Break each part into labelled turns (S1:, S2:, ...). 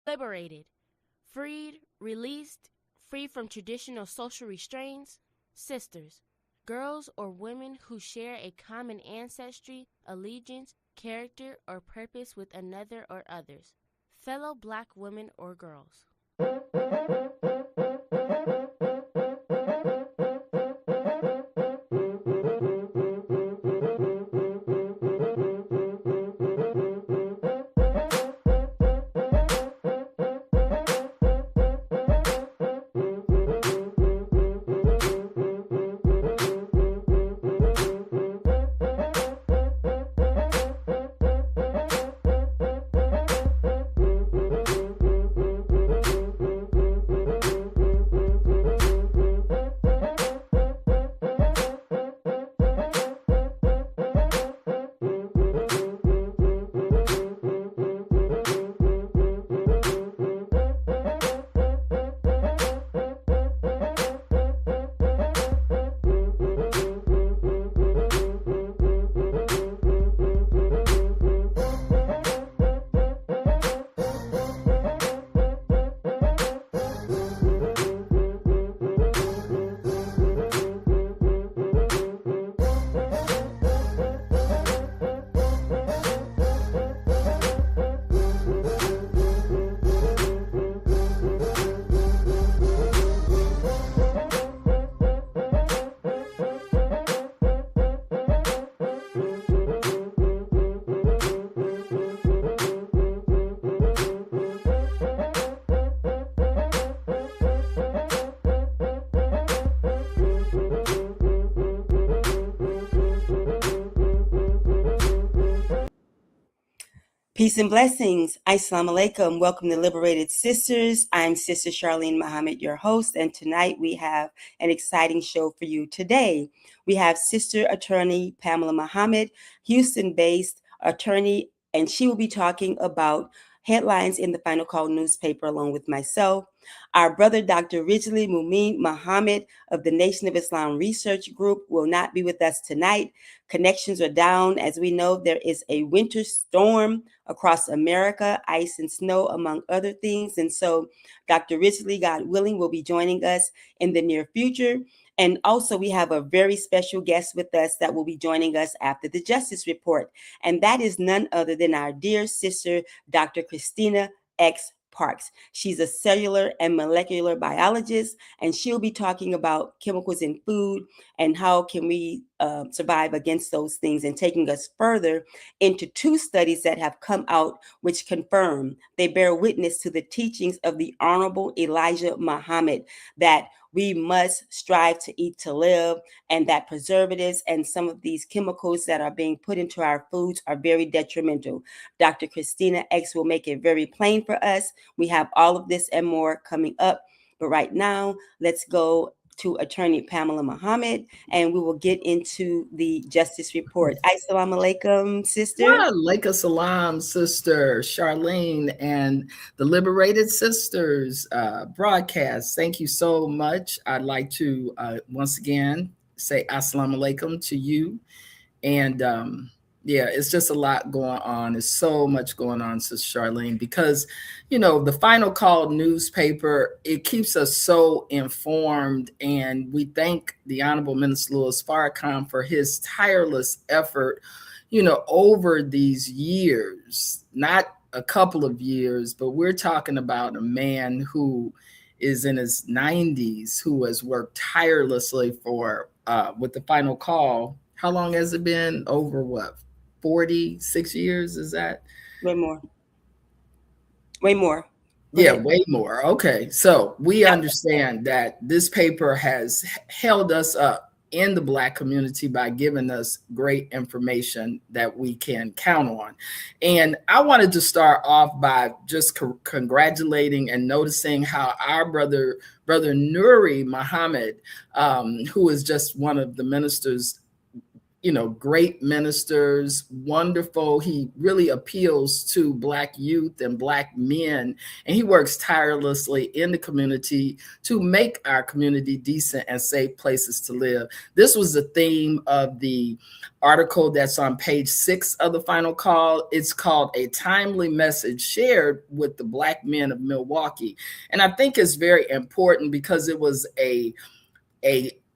S1: liberated, freed, released, free from traditional social restraints, sisters, girls or women who share a common ancestry, allegiance, character, or purpose with another or others, fellow Black women or girls.
S2: Peace and blessings. Assalamu alaikum. Welcome to Liberated Sisters. I'm Sister Charlene Muhammad, your host, and tonight we have an exciting show for you. Today, we have Sister Attorney Pamela Muhammad, Houston-based attorney, and she will be talking about headlines in the Final Call newspaper along with myself. Our brother, Dr. Ridgely Muhammad of the Nation of Islam Research Group will not be with us tonight. Connections are down. As we know, there is a winter storm across America, ice and snow, among other things. And so Dr. Ridgely, God willing, will be joining us in the near future. And also we have a very special guest with us that will be joining us after the Justice Report. And that is none other than our dear sister, Dr. Christina X. Parks. She's a cellular and molecular biologist, and she'll be talking about chemicals in food and how can we survive against those things, and taking us further into two studies that have come out which confirm, they bear witness to the teachings of the Honorable Elijah Muhammad, that we must strive to eat to live, and that preservatives and some of these chemicals that are being put into our foods are very detrimental. Dr. Christina X will make it very plain for us. We have all of this and more coming up. But right now, let's go to Attorney Pamela Muhammad, and we will get into the Justice Report. Assalamu alaikum, sister.
S3: Walaikum salam, Sister Charlene, and the Liberated Sisters broadcast. Thank you so much. I'd like to once again say assalamu alaikum to you. And yeah, it's just a lot going on. There's so much going on, Sister Charlene, because, you know, the Final Call newspaper, it keeps us so informed. And we thank the Honorable Minister Louis Farrakhan for his tireless effort, you know, over these years, not a couple of years, but we're talking about a man who is in his 90s, who has worked tirelessly for, with the Final Call. How long has it been? Over what? 46 years, is that?
S2: Way more. Way more.
S3: Yeah, way more. Okay. So we understand that this paper has held us up in the Black community by giving us great information that we can count on. And I wanted to start off by just congratulating and noticing how our brother Nuri Muhammad, who is just one of the ministers great ministers, wonderful. He really appeals to Black youth and Black men, and he works tirelessly in the community to make our community decent and safe places to live. This was the theme of the article that's on page 6 of the final call. It's called "A Timely Message Shared with the Black Men of Milwaukee." And I think it's very important because it was a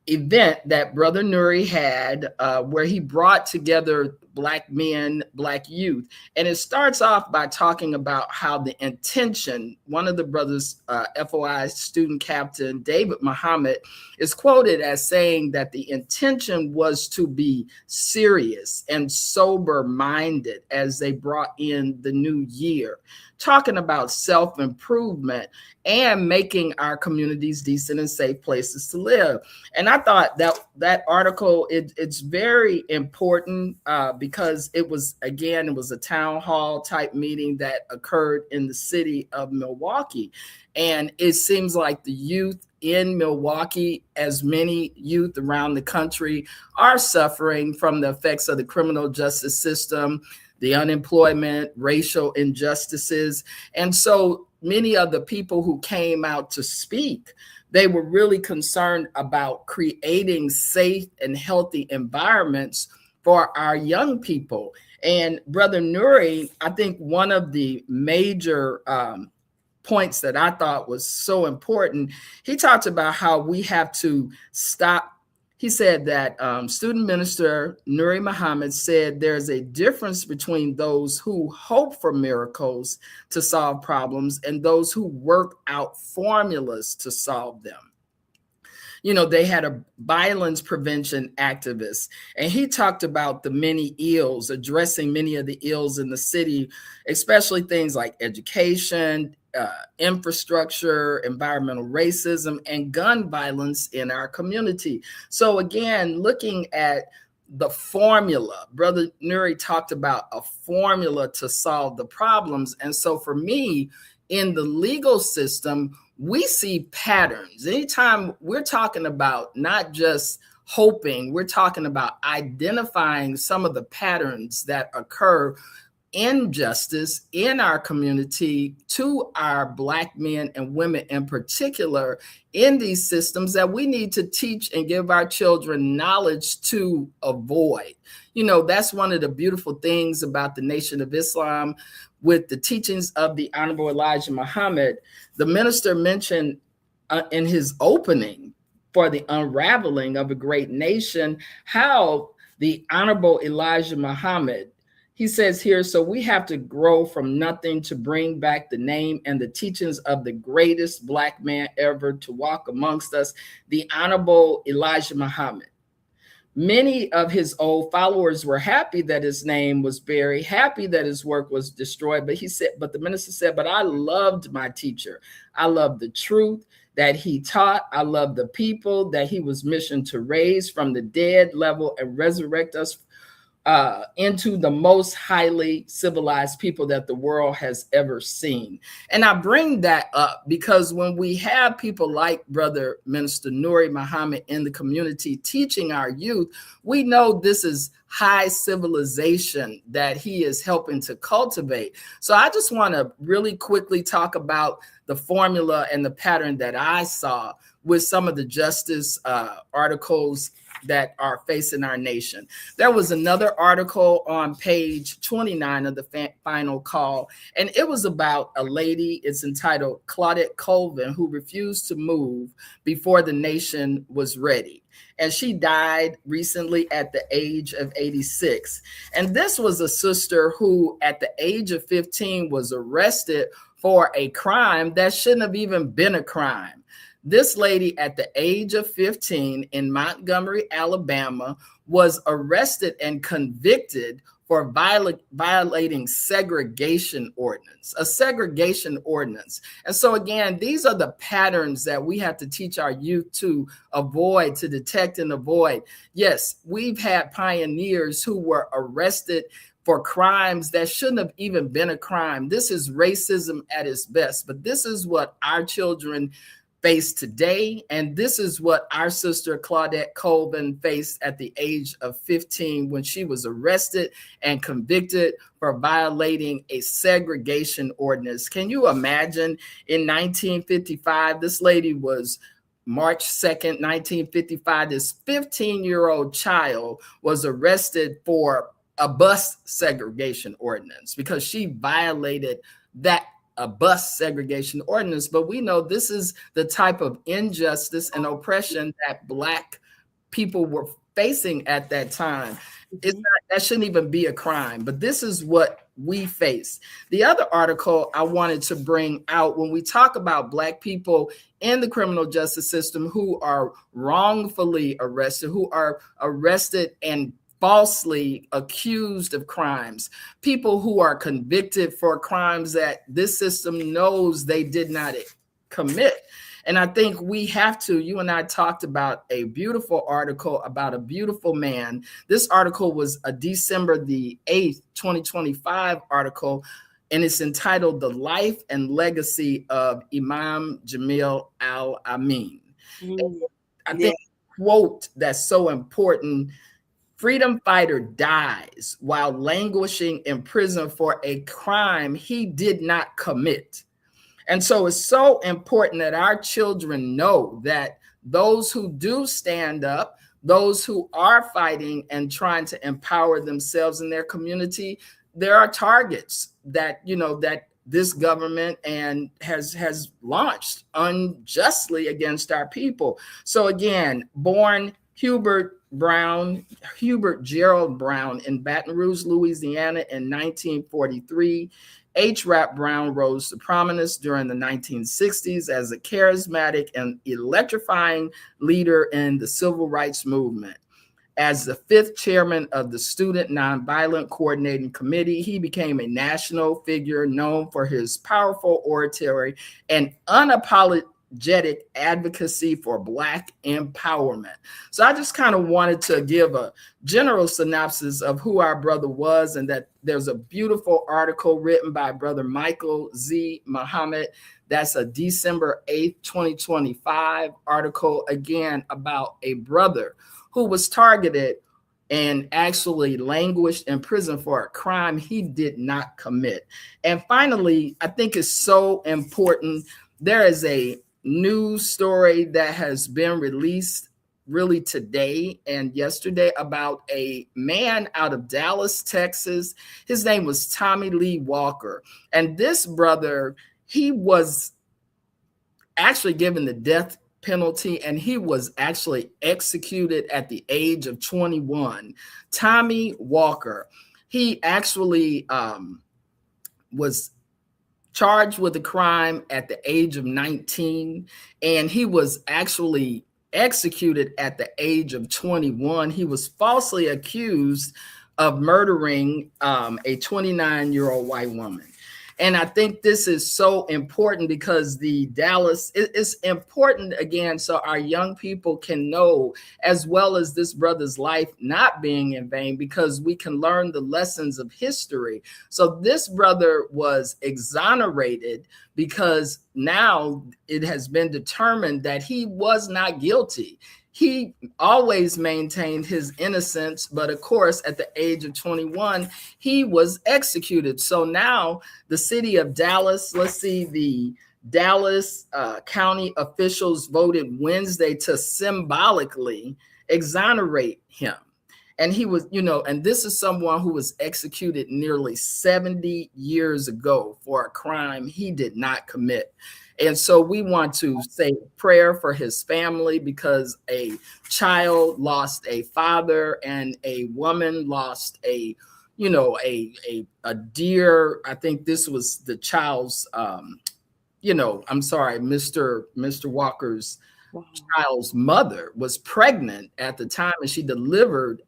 S3: event that Brother Nuri had where he brought together Black men, Black youth. And it starts off by talking about how the intention, one of the brothers, FOI student captain, David Muhammad, is quoted as saying that the intention was to be serious and sober-minded as they brought in the new year, talking about self-improvement and making our communities decent and safe places to live. And I thought that article, it's very important because it was a town hall type meeting that occurred in the city of Milwaukee. And it seems like the youth in Milwaukee, as many youth around the country, are suffering from the effects of the criminal justice system, the unemployment, racial injustices. And so many of the people who came out to speak, they were really concerned about creating safe and healthy environments for our young people. And Brother Nuri, I think one of the major points that I thought was so important, he talked about how we have to stop. He said that student minister Nuri Muhammad said there's a difference between those who hope for miracles to solve problems and those who work out formulas to solve them. They had a violence prevention activist, and he talked about the many ills, addressing many of the ills in the city, especially things like education, infrastructure, environmental racism, and gun violence in our community. So again, looking at the formula, Brother Nuri talked about a formula to solve the problems. And so for me, in the legal system, we see patterns. Anytime we're talking about not just hoping, we're talking about identifying some of the patterns that occur in justice in our community to our Black men and women in particular in these systems that we need to teach and give our children knowledge to avoid. That's one of the beautiful things about the Nation of Islam with the teachings of the Honorable Elijah Muhammad. The minister mentioned in his opening for the unraveling of a great nation, how the Honorable Elijah Muhammad, he says here, so we have to grow from nothing to bring back the name and the teachings of the greatest Black man ever to walk amongst us, the Honorable Elijah Muhammad. Many of his old followers were happy that his name was buried, happy that his work was destroyed. But the minister said, but I loved my teacher. I loved the truth that he taught. I loved the people that he was missioned to raise from the dead level and resurrect us into the most highly civilized people that the world has ever seen. And I bring that up because when we have people like Brother Minister Nuri Muhammad in the community teaching our youth, we know this is high civilization that he is helping to cultivate. So I just want to really quickly talk about the formula and the pattern that I saw with some of the justice articles that are facing our nation. There was another article on page 29 of the final call, and it was about a lady. It's entitled Claudette Colvin, who refused to move before the nation was ready. And she died recently at the age of 86. And this was a sister who, at the age of 15, was arrested for a crime that shouldn't have even been a crime. This lady at the age of 15 in Montgomery, Alabama, was arrested and convicted for violating segregation ordinance, a segregation ordinance. And so again, these are the patterns that we have to teach our youth to avoid, to detect and avoid. Yes, we've had pioneers who were arrested for crimes that shouldn't have even been a crime. This is racism at its best, but this is what our children face today. And this is what our sister Claudette Colvin faced at the age of 15 when she was arrested and convicted for violating a segregation ordinance. Can you imagine in 1955, this lady was March 2nd, 1955, this 15-year-old child was arrested for a bus segregation ordinance because she violated that a bus segregation ordinance. But we know this is the type of injustice and oppression that Black people were facing at that time. It's not, that shouldn't even be a crime, but this is what we face. The other article I wanted to bring out, when we talk about Black people in the criminal justice system who are wrongfully arrested, who are arrested and falsely accused of crimes, people who are convicted for crimes that this system knows they did not commit. And I think we have to, you and I talked about a beautiful article about a beautiful man. This article was a December the 8th, 2025 article, and it's entitled The Life and Legacy of Imam Jamil Al-Amin. I think a quote that's so important: freedom fighter dies while languishing in prison for a crime he did not commit. And so it's so important that our children know that those who do stand up, those who are fighting and trying to empower themselves in their community, there are targets that, you know, that this government and has launched unjustly against our people. So again, born Hubert Gerald Brown in Baton Rouge, Louisiana in 1943. H. Rap Brown rose to prominence during the 1960s as a charismatic and electrifying leader in the civil rights movement. As the 5th chairman of the Student Nonviolent Coordinating Committee, he became a national figure known for his powerful oratory and unapologetic advocacy for Black empowerment. So I just kind of wanted to give a general synopsis of who our brother was, and that there's a beautiful article written by Brother Michael Z. Muhammad. That's a December 8th, 2025 article, again, about a brother who was targeted and actually languished in prison for a crime he did not commit. And finally, I think it's so important, there is a news story that has been released really today and yesterday about a man out of Dallas, Texas. His name was Tommy Lee Walker. And this brother, he was actually given the death penalty, and he was actually executed at the age of 21. Tommy Walker, he actually was charged with a crime at the age of 19, and he was actually executed at the age of 21. He was falsely accused of murdering a 29-year-old white woman. And I think this is so important because the Dallas is important, again, so our young people can know, as well as this brother's life not being in vain, because we can learn the lessons of history. So this brother was exonerated because now it has been determined that he was not guilty. He always maintained his innocence, but of course, at the age of 21, he was executed. So now the city of Dallas, let's see, the Dallas county officials voted Wednesday to symbolically exonerate him. And he was, you know, and this is someone who was executed nearly 70 years ago for a crime he did not commit. And so we want to say a prayer for his family, because a child lost a father and a woman lost a, you know, a dear, I think this was the child's, you know, I'm sorry, Mr. Walker's child's mother was pregnant at the time, and she delivered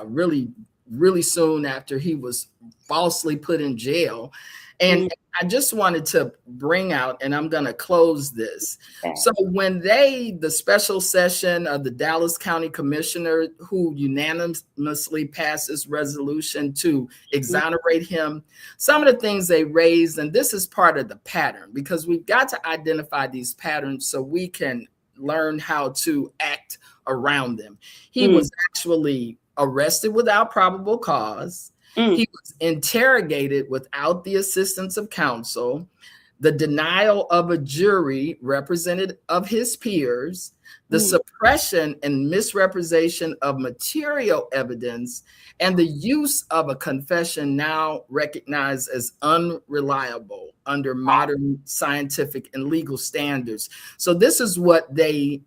S3: really soon after he was falsely put in jail. And I just wanted to bring out, and I'm going to close this. So when the special session of the Dallas County Commissioner, who unanimously passed this resolution to exonerate him, some of the things they raised, and this is part of the pattern, because we've got to identify these patterns so we can learn how to act around them. He was actually arrested without probable cause. He was interrogated without the assistance of counsel, the denial of a jury representative of his peers, the suppression and misrepresentation of material evidence, and the use of a confession now recognized as unreliable under modern scientific and legal standards. So this is what they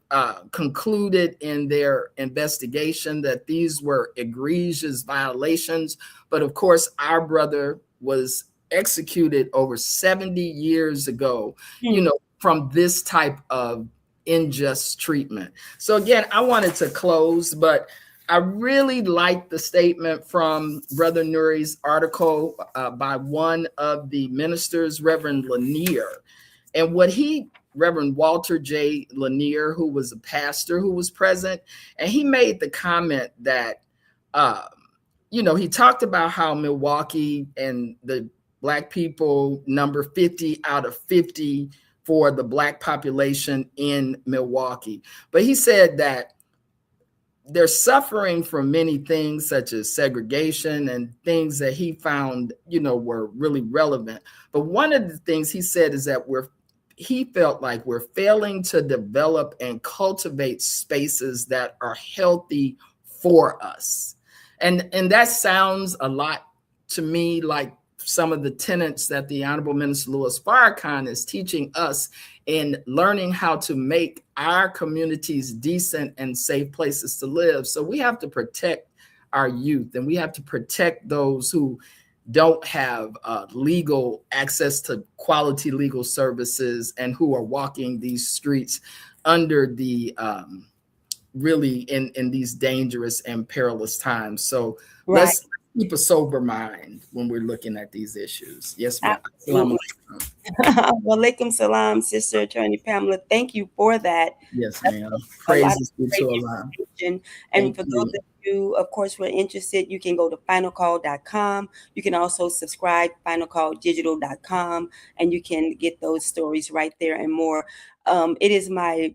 S3: concluded in their investigation, that these were egregious violations. But of course, our brother was executed over 70 years ago, from this type of unjust treatment. So again, I wanted to close, but I really like the statement from Brother Nuri's article by one of the ministers, Reverend Lanier, and Reverend Walter J. Lanier, who was a pastor who was present, and he made the comment that, he talked about how Milwaukee and the Black people number 50 out of 50 for the Black population in Milwaukee. But he said that they're suffering from many things such as segregation and things that he found, were really relevant. But one of the things he said is that he felt like we're failing to develop and cultivate spaces that are healthy for us. And that sounds a lot to me like some of the tenets that the Honorable Minister Louis Farrakhan is teaching us in learning how to make our communities decent and safe places to live. So we have to protect our youth, and we have to protect those who don't have legal access to quality legal services and who are walking these streets under the really in these dangerous and perilous times. So let's keep a sober mind when we're looking at these issues. Yes, ma'am.
S2: Walaikum salam, Sister Attorney Pamela. Thank you for that.
S3: Yes, ma'am. Praises be to Allah.
S2: And for those of you, of course, who are interested, you can go to finalcall.com. You can also subscribe finalcalldigital.com, and you can get those stories right there and more. It is my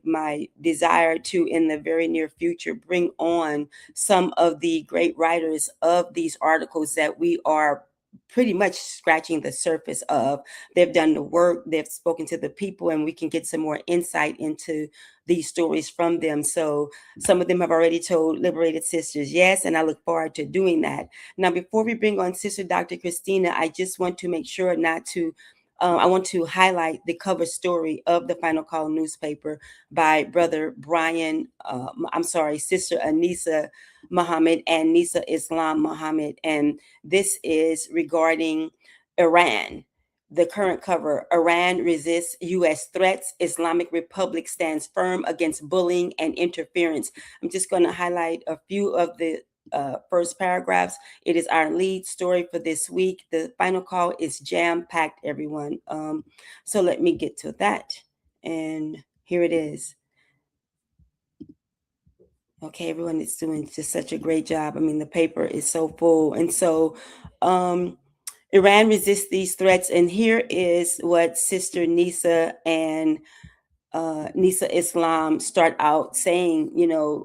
S2: desire to, in the very near future, bring on some of the great writers of these articles that we are pretty much scratching the surface of. They've done the work, they've spoken to the people, and we can get some more insight into these stories from them. So some of them have already told Liberated Sisters yes, and I look forward to doing that. Now, before we bring on Sister Dr. Christina, I just want to make sure I want to highlight the cover story of the Final Call newspaper by Brother Sister Anisa Muhammad and Nisa Islam Muhammad. And this is regarding Iran. The current cover: Iran resists U.S. threats. Islamic Republic stands firm against bullying and interference. I'm just going to highlight a few of the first paragraphs. It is our lead story for this week. The Final Call is jam-packed, everyone. So let me get to that. And here it is. Okay, everyone is doing just such a great job. I mean, the paper is so full. And so Iran resists these threats. And here is what Sister Nisa and Nisa Islam start out saying.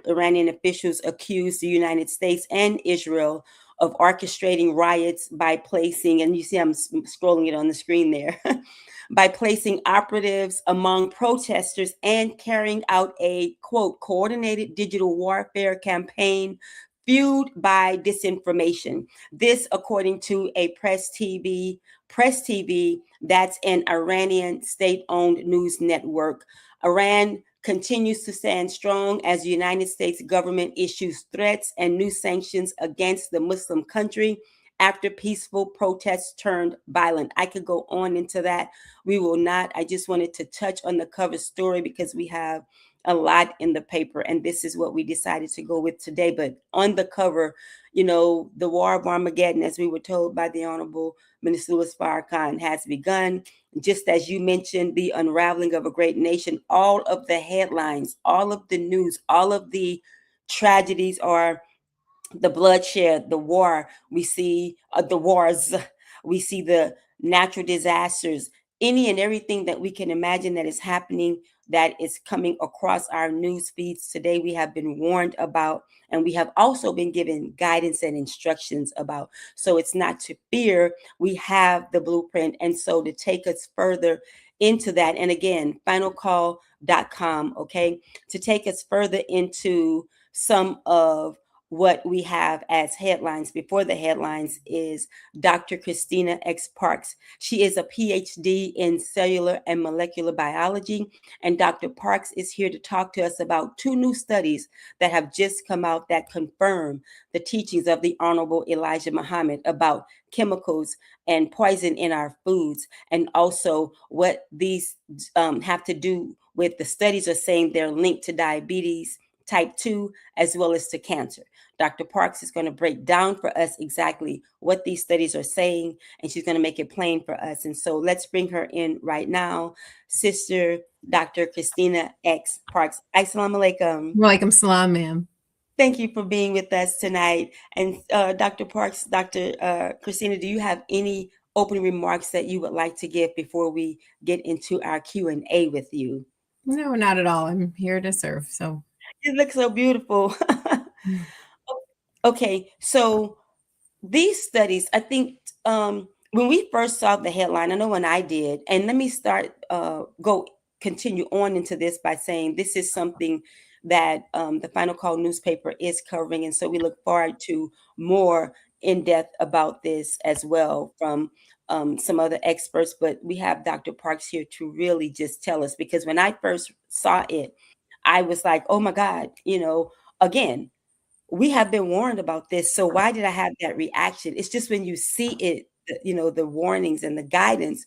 S2: Iranian officials accuse the United States and Israel of orchestrating riots by placing, and you see I'm scrolling it on the screen there, by placing operatives among protesters and carrying out a, quote, coordinated digital warfare campaign fueled by disinformation. This, according to a Press TV, that's an Iranian state-owned news network. Iran continues to stand strong as the United States government issues threats and new sanctions against the Muslim country after peaceful protests turned violent. I could go on into that. We will not. I just wanted to touch on the cover story because we have a lot in the paper, and this is what we decided to go with today. But on the cover, you know, the War of Armageddon, as we were told by the Honorable Minister Louis Farrakhan, has begun. Just as you mentioned, the unraveling of a great nation, all of the headlines, all of the news, all of the tragedies are the bloodshed, the war. We see the wars, we see the natural disasters, any and everything that we can imagine that is happening, that is coming across our news feeds today. We have been warned about, and we have also been given guidance and instructions about. So it's not to fear. We have the blueprint. And so to take us further into that, and again, finalcall.com, okay, to take us further into some of what we have as headlines before the headlines is Dr. Christina X. Parks. She is a PhD in cellular and molecular biology. And Dr. Parks is here to talk to us about two new studies that have just come out that confirm the teachings of the Honorable Elijah Muhammad about chemicals and poison in our foods, and also what these have to do with the studies are saying they're linked to diabetes type 2 as well as to cancer. Dr. Parks is going to break down for us exactly what these studies are saying, and she's going to make it plain for us. And so let's bring her in right now, Sister Dr. Christina X. Parks. Assalamu alaikum.
S4: Walaikum salam, ma'am.
S2: Thank you for being with us tonight. And Dr. Parks, Dr. Christina, do you have any opening remarks that you would like to give before we get into our Q&A with you?
S4: No, not at all. I'm here to serve. So
S2: it looks so beautiful. Okay, so these studies, I think when we first saw the headline, I know when I did, and let me continue on into this by saying this is something that the Final Call newspaper is covering. And so we look forward to more in depth about this as well from some other experts. But we have Dr. Parks here to really just tell us, because when I first saw it, I was like, oh my God, you know, again, we have been warned about this. So why did I have that reaction? It's just when you see it, you know, the warnings and the guidance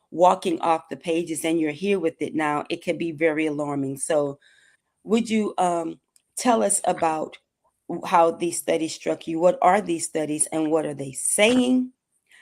S2: walking off the pages and you're here with it now, it can be very alarming. So would you tell us about how these studies struck you? What are these studies and what are they saying?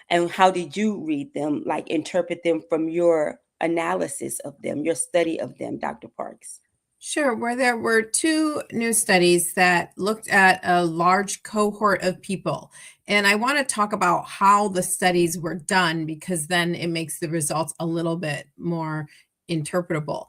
S2: And how did you read them, like interpret them from your analysis of them, your study of them, Dr. Parks?
S4: sure. Where there were two new studies that looked at a large cohort of people. And I want to talk about how the studies were done, because then it makes the results a little bit more interpretable.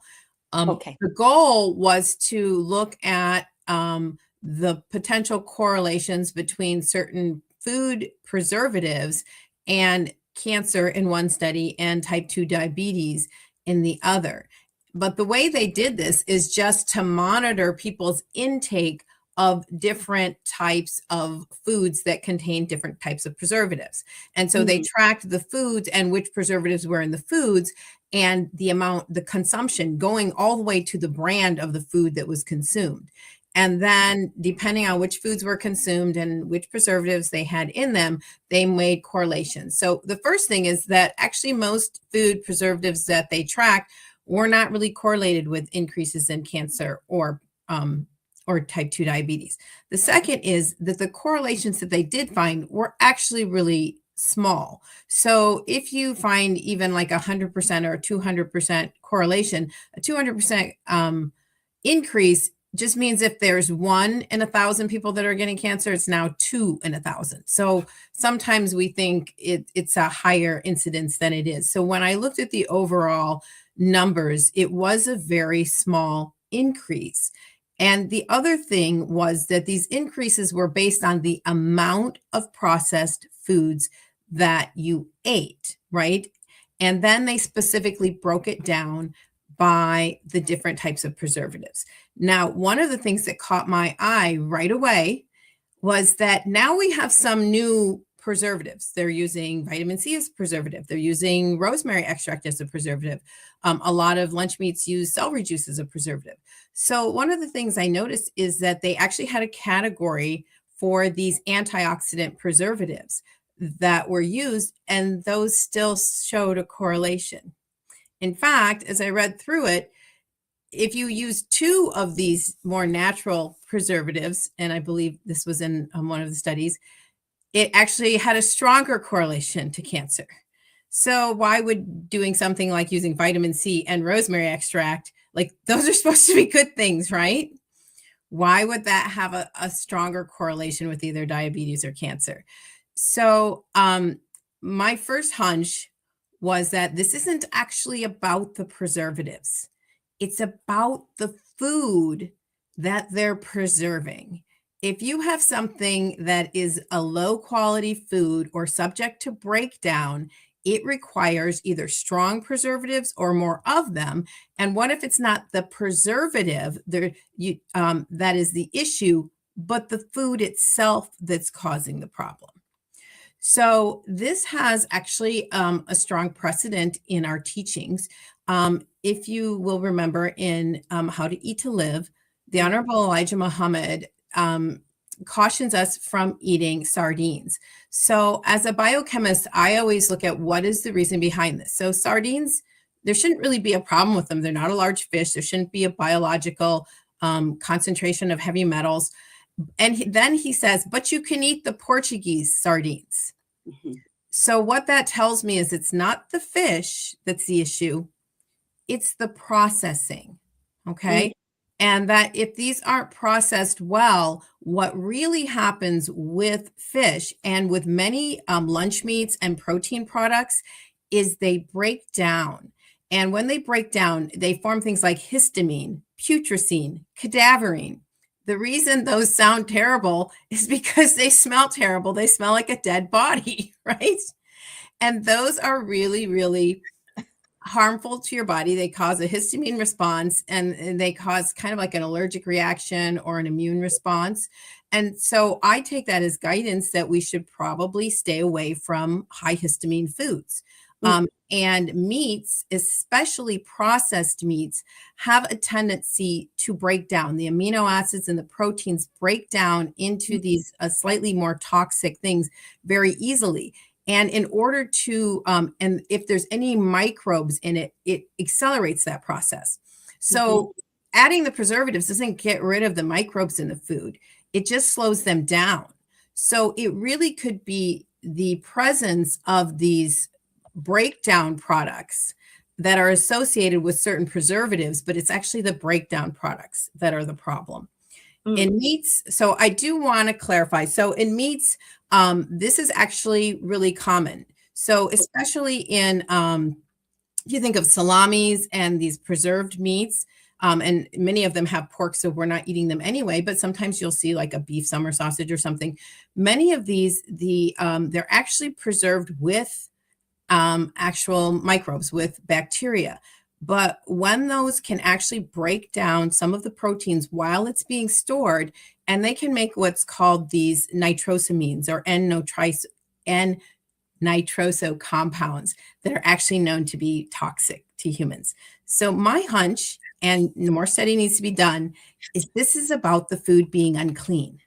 S2: Okay.
S4: The goal was to look at the potential correlations between certain food preservatives and cancer in one study and type 2 diabetes in the other. But the way they did this is just to monitor people's intake of different types of foods that contain different types of preservatives. And so they tracked the foods and which preservatives were in the foods and the amount, the consumption, going all the way to the brand of the food that was consumed. And then depending on which foods were consumed and which preservatives they had in them, they made correlations. So the first thing is that actually most food preservatives that they tracked were not really correlated with increases in cancer or type 2 diabetes. The second is that the correlations that they did find were actually really small. So if you find even like 100% or 200% correlation, a 200% increase just means if there's 1 in 1,000 people that are getting cancer, it's now 2 in 1,000. So sometimes we think it's a higher incidence than it is. So when I looked at the overall numbers, it was a very small increase. And the other thing was that these increases were based on the amount of processed foods that you ate, right? And then they specifically broke it down by the different types of preservatives. Now, one of the things that caught my eye right away was that now we have some new preservatives. They're using vitamin C as a preservative. They're using rosemary extract as a preservative. A lot of lunch meats use celery juice as a preservative. So one of the things I noticed is that they actually had a category for these antioxidant preservatives that were used, and those still showed a correlation. In fact, as I read through it, if you use 2 of these more natural preservatives, and I believe this was in one of the studies, it actually had a stronger correlation to cancer. So why would doing something like using vitamin C and rosemary extract, like those are supposed to be good things, right? Why would that have a stronger correlation with either diabetes or cancer? So my first hunch was that this isn't actually about the preservatives. It's about the food that they're preserving. If you have something that is a low quality food or subject to breakdown, it requires either strong preservatives or more of them. And what if it's not the preservative that is the issue, but the food itself that's causing the problem? So this has actually a strong precedent in our teachings. If you will remember in How to Eat to Live, the Honorable Elijah Muhammad cautions us from eating sardines. So as a biochemist, I always look at what is the reason behind this. So sardines, there shouldn't really be a problem with them. They're not a large fish. There shouldn't be a biological concentration of heavy metals. And then he says, but you can eat the Portuguese sardines. Mm-hmm. So what that tells me is it's not the fish that's the issue. It's the processing. Okay. Mm-hmm. And that if these aren't processed well, what really happens with fish and with many lunch meats and protein products is they break down. And when they break down, they form things like histamine, putrescine, cadaverine. The reason those sound terrible is because they smell terrible. They smell like a dead body, right? And those are really, really harmful to your body. They cause a histamine response, and they cause kind of like an allergic reaction or an immune response. And so I take that as guidance that we should probably stay away from high histamine foods. And meats, especially processed meats, have a tendency to break down. The amino acids and the proteins break down into these slightly more toxic things very easily. And in order to, and if there's any microbes in it, it accelerates that process. So adding the preservatives doesn't get rid of the microbes in the food. It just slows them down. So it really could be the presence of these breakdown products that are associated with certain preservatives, but it's actually the breakdown products that are the problem. In meats, so I do want to clarify. So in meats, this is actually really common. So especially in, if you think of salamis and these preserved meats, and many of them have pork, so we're not eating them anyway, but sometimes you'll see like a beef summer sausage or something. Many of these, they're actually preserved with actual microbes, with bacteria. But when those can actually break down some of the proteins while it's being stored, and they can make what's called these nitrosamines or N-nitroso compounds that are actually known to be toxic to humans. So my hunch, and more study needs to be done, is this is about the food being unclean,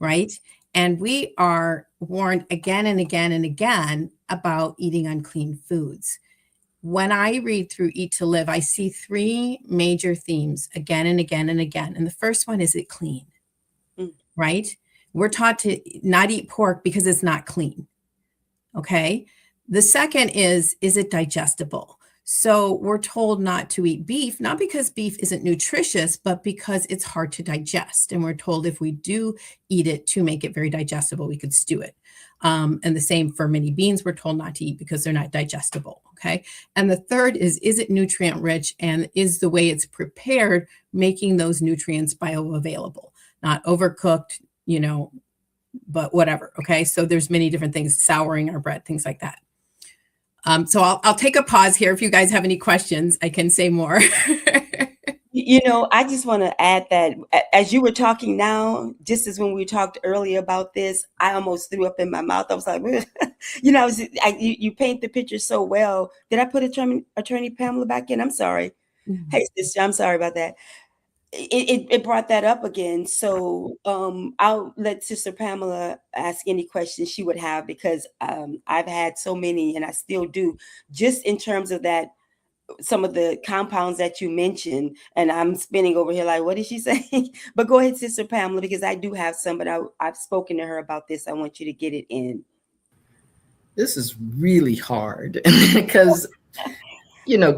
S4: right? And we are warned again and again and again about eating unclean foods. When I read through Eat to Live, I see 3 major themes again and again and again. And the first one is it clean, right? We're taught to not eat pork because it's not clean, okay? The second is it digestible? So we're told not to eat beef, not because beef isn't nutritious, but because it's hard to digest. And we're told if we do eat it to make it very digestible, we could stew it. And the same for many beans, we're told not to eat because they're not digestible, okay? And the third is it nutrient rich, and is the way it's prepared making those nutrients bioavailable, not overcooked, but whatever, okay? So there's many different things, souring our bread, things like that. So I'll take a pause here. If you guys have any questions, I can say more.
S2: I just want to add that as you were talking now, just as when we talked earlier about this, I almost threw up in my mouth. I was like, you paint the picture so well. Did I put Attorney Pamela back in? I'm sorry. Mm-hmm. Hey, sister, I'm sorry about that. It brought that up again. So I'll let Sister Pamela ask any questions she would have, because I've had so many, and I still do, just in terms of that some of the compounds that you mentioned, and I'm spinning over here like, what did she say? But go ahead, Sister Pamela, because I do have some, but I've spoken to her about this. I want you to get it in.
S3: This is really hard because,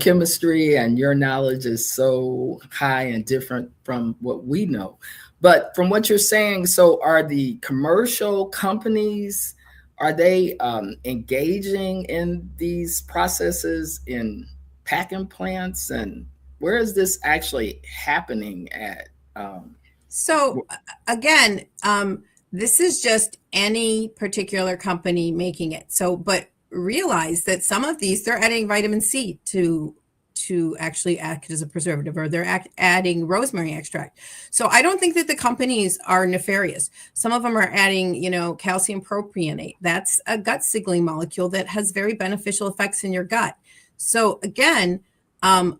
S3: chemistry and your knowledge is so high and different from what we know. But from what you're saying, so are the commercial companies, are they engaging in these processes in packing plants? And where is this actually happening at?
S4: So again, this is just any particular company making it. So, but realize that some of these, they're adding vitamin C to actually act as a preservative, or they're adding rosemary extract. So I don't think that the companies are nefarious. Some of them are adding, calcium propionate. That's a gut signaling molecule that has very beneficial effects in your gut. So again,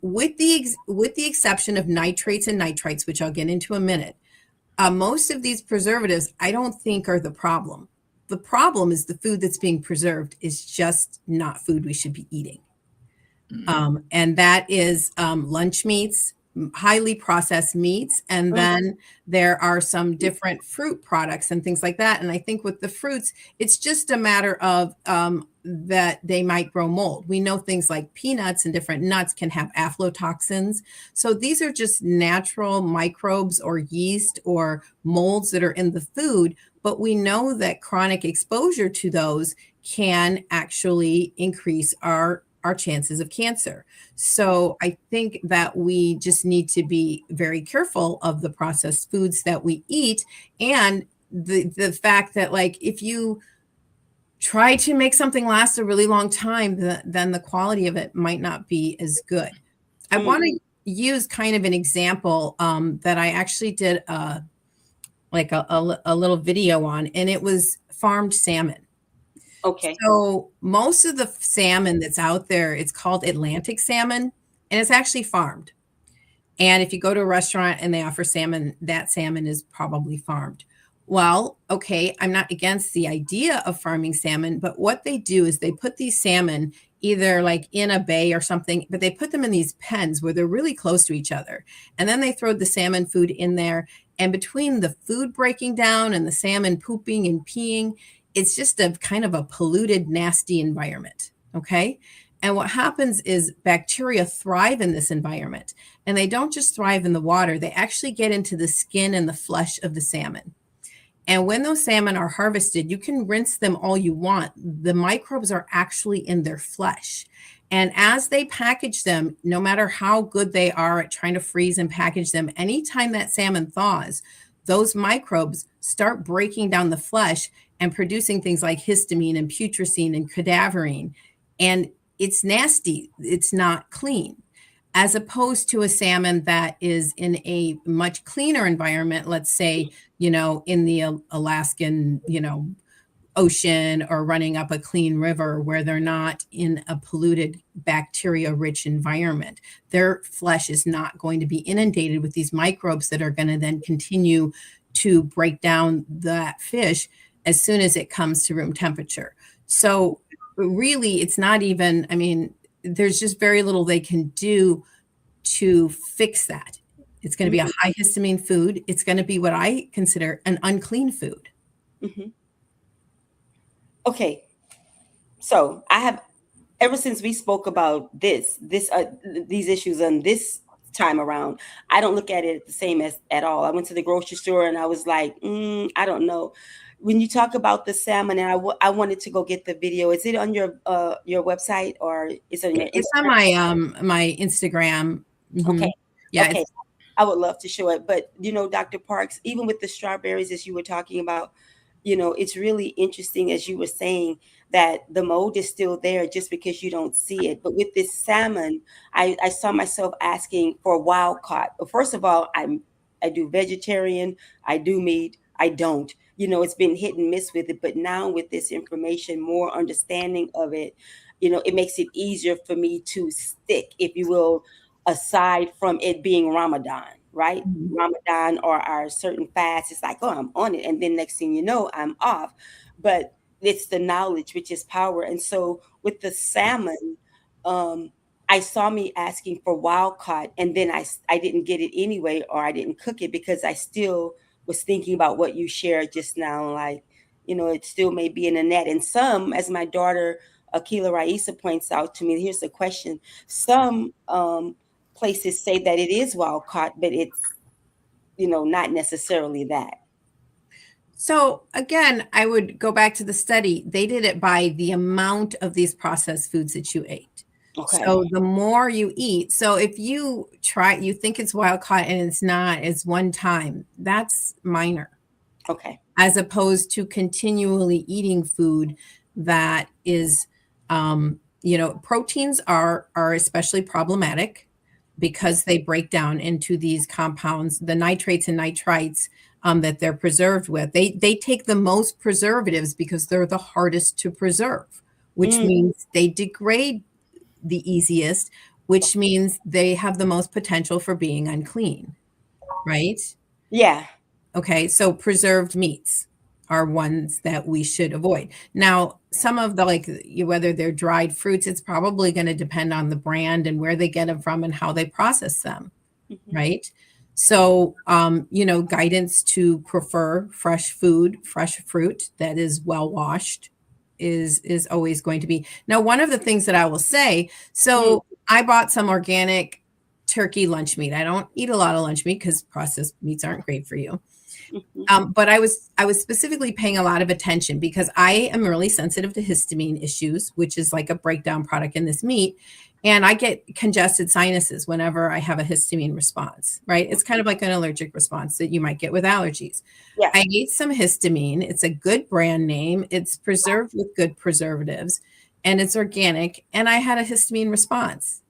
S4: with the exception of nitrates and nitrites, which I'll get into in a minute, most of these preservatives, I don't think are the problem. The problem is the food that's being preserved is just not food we should be eating. And that is lunch meats, highly processed meats. And then there are some different fruit products and things like that. And I think with the fruits, it's just a matter of that they might grow mold. We know things like peanuts and different nuts can have aflatoxins. So these are just natural microbes or yeast or molds that are in the food. But we know that chronic exposure to those can actually increase our chances of cancer. So I think that we just need to be very careful of the processed foods that we eat, and the fact that, like, if you try to make something last a really long time, then the quality of it might not be as good. I want to use kind of an example that I actually did a little video on, and it was farmed salmon.
S2: Okay.
S4: So most of the salmon that's out there, it's called Atlantic salmon, and it's actually farmed. And if you go to a restaurant and they offer salmon, that salmon is probably farmed. Well, okay, I'm not against the idea of farming salmon, but what they do is they put these salmon either like in a bay or something, but they put them in these pens where they're really close to each other. And then they throw the salmon food in there. And between the food breaking down and the salmon pooping and peeing, it's just a kind of a polluted, nasty environment. Okay. And what happens is bacteria thrive in this environment, and they don't just thrive in the water. They actually get into the skin and the flesh of the salmon. And when those salmon are harvested, you can rinse them all you want. The microbes are actually in their flesh. And as they package them, no matter how good they are at trying to freeze and package them, anytime that salmon thaws, those microbes start breaking down the flesh and producing things like histamine and putrescine and cadaverine. And it's nasty. It's not clean. As opposed to a salmon that is in a much cleaner environment, let's say, in the Alaskan, ocean, or running up a clean river where they're not in a polluted, bacteria-rich environment. Their flesh is not going to be inundated with these microbes that are going to then continue to break down that fish as soon as it comes to room temperature. So really, it's not even, there's just very little they can do to fix that. It's going to be a high histamine food. It's going to be what I consider an unclean food.
S2: Mm-hmm. Okay. So I have, ever since we spoke about these issues on this time around, I don't look at it the same at all. I went to the grocery store and I was like, I don't know. When you talk about the salmon, and I wanted to go get the video. Is it on your website, or is it on your Instagram?
S4: It's on my Instagram. Mm-hmm.
S2: Okay.
S4: Yeah.
S2: Okay. I would love to show it. But, Dr. Parks, even with the strawberries, as you were talking about, it's really interesting, as you were saying, that the mold is still there just because you don't see it. But with this salmon, I saw myself asking for wild caught. But first of all, I do vegetarian, I do meat, I don't. It's been hit and miss with it. But now with this information, more understanding of it, it makes it easier for me to stick, if you will, aside from it being Ramadan, right? Mm-hmm. Ramadan or our certain fast, it's like, oh, I'm on it. And then next thing you know, I'm off. But it's the knowledge, which is power. And so with the salmon, I saw me asking for wild caught, and then I didn't get it anyway, or I didn't cook it because I still was thinking about what you shared just now. Like, it still may be in a net. And some, as my daughter Akila Raisa points out to me, here's the question: some places say that it is wild caught, but it's not necessarily that.
S4: So again, I would go back to the study. They did it by the amount of these processed foods that you ate.
S2: Okay.
S4: So the more you eat, so if you think it's wild caught and it's not, it's one time, that's minor.
S2: Okay.
S4: As opposed to continually eating food that is, proteins are especially problematic because they break down into these compounds, the nitrates and nitrites that they're preserved with. They take the most preservatives because they're the hardest to preserve, which means they degrade the easiest, which means they have the most potential for being unclean, right?
S2: Yeah.
S4: Okay, so preserved meats are ones that we should avoid. Now, some of the whether they're dried fruits, it's probably going to depend on the brand and where they get them from and how they process them, right? So, guidance to prefer fresh food, fresh fruit that is well washed is always going to be. Now, one of the things that I will say, so I bought some organic turkey lunch meat. I don't eat a lot of lunch meat because processed meats aren't great for you. But I was specifically paying a lot of attention because I am really sensitive to histamine issues, which is like a breakdown product in this meat. And I get congested sinuses whenever I have a histamine response, right? It's kind of like an allergic response that you might get with allergies.
S2: Yes.
S4: I ate some histamine. It's a good brand name. It's preserved with good preservatives and it's organic. And I had a histamine response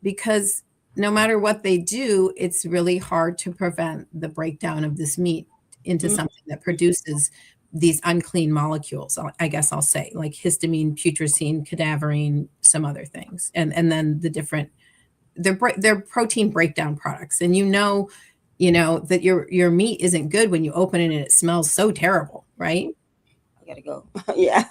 S4: because no matter what they do, it's really hard to prevent the breakdown of this meat into something that produces these unclean molecules, I guess I'll say, like histamine, putrescine, cadaverine, some other things. And then they're protein breakdown products. And that your meat isn't good when you open it and it smells so terrible, right?
S2: I gotta go. Yeah.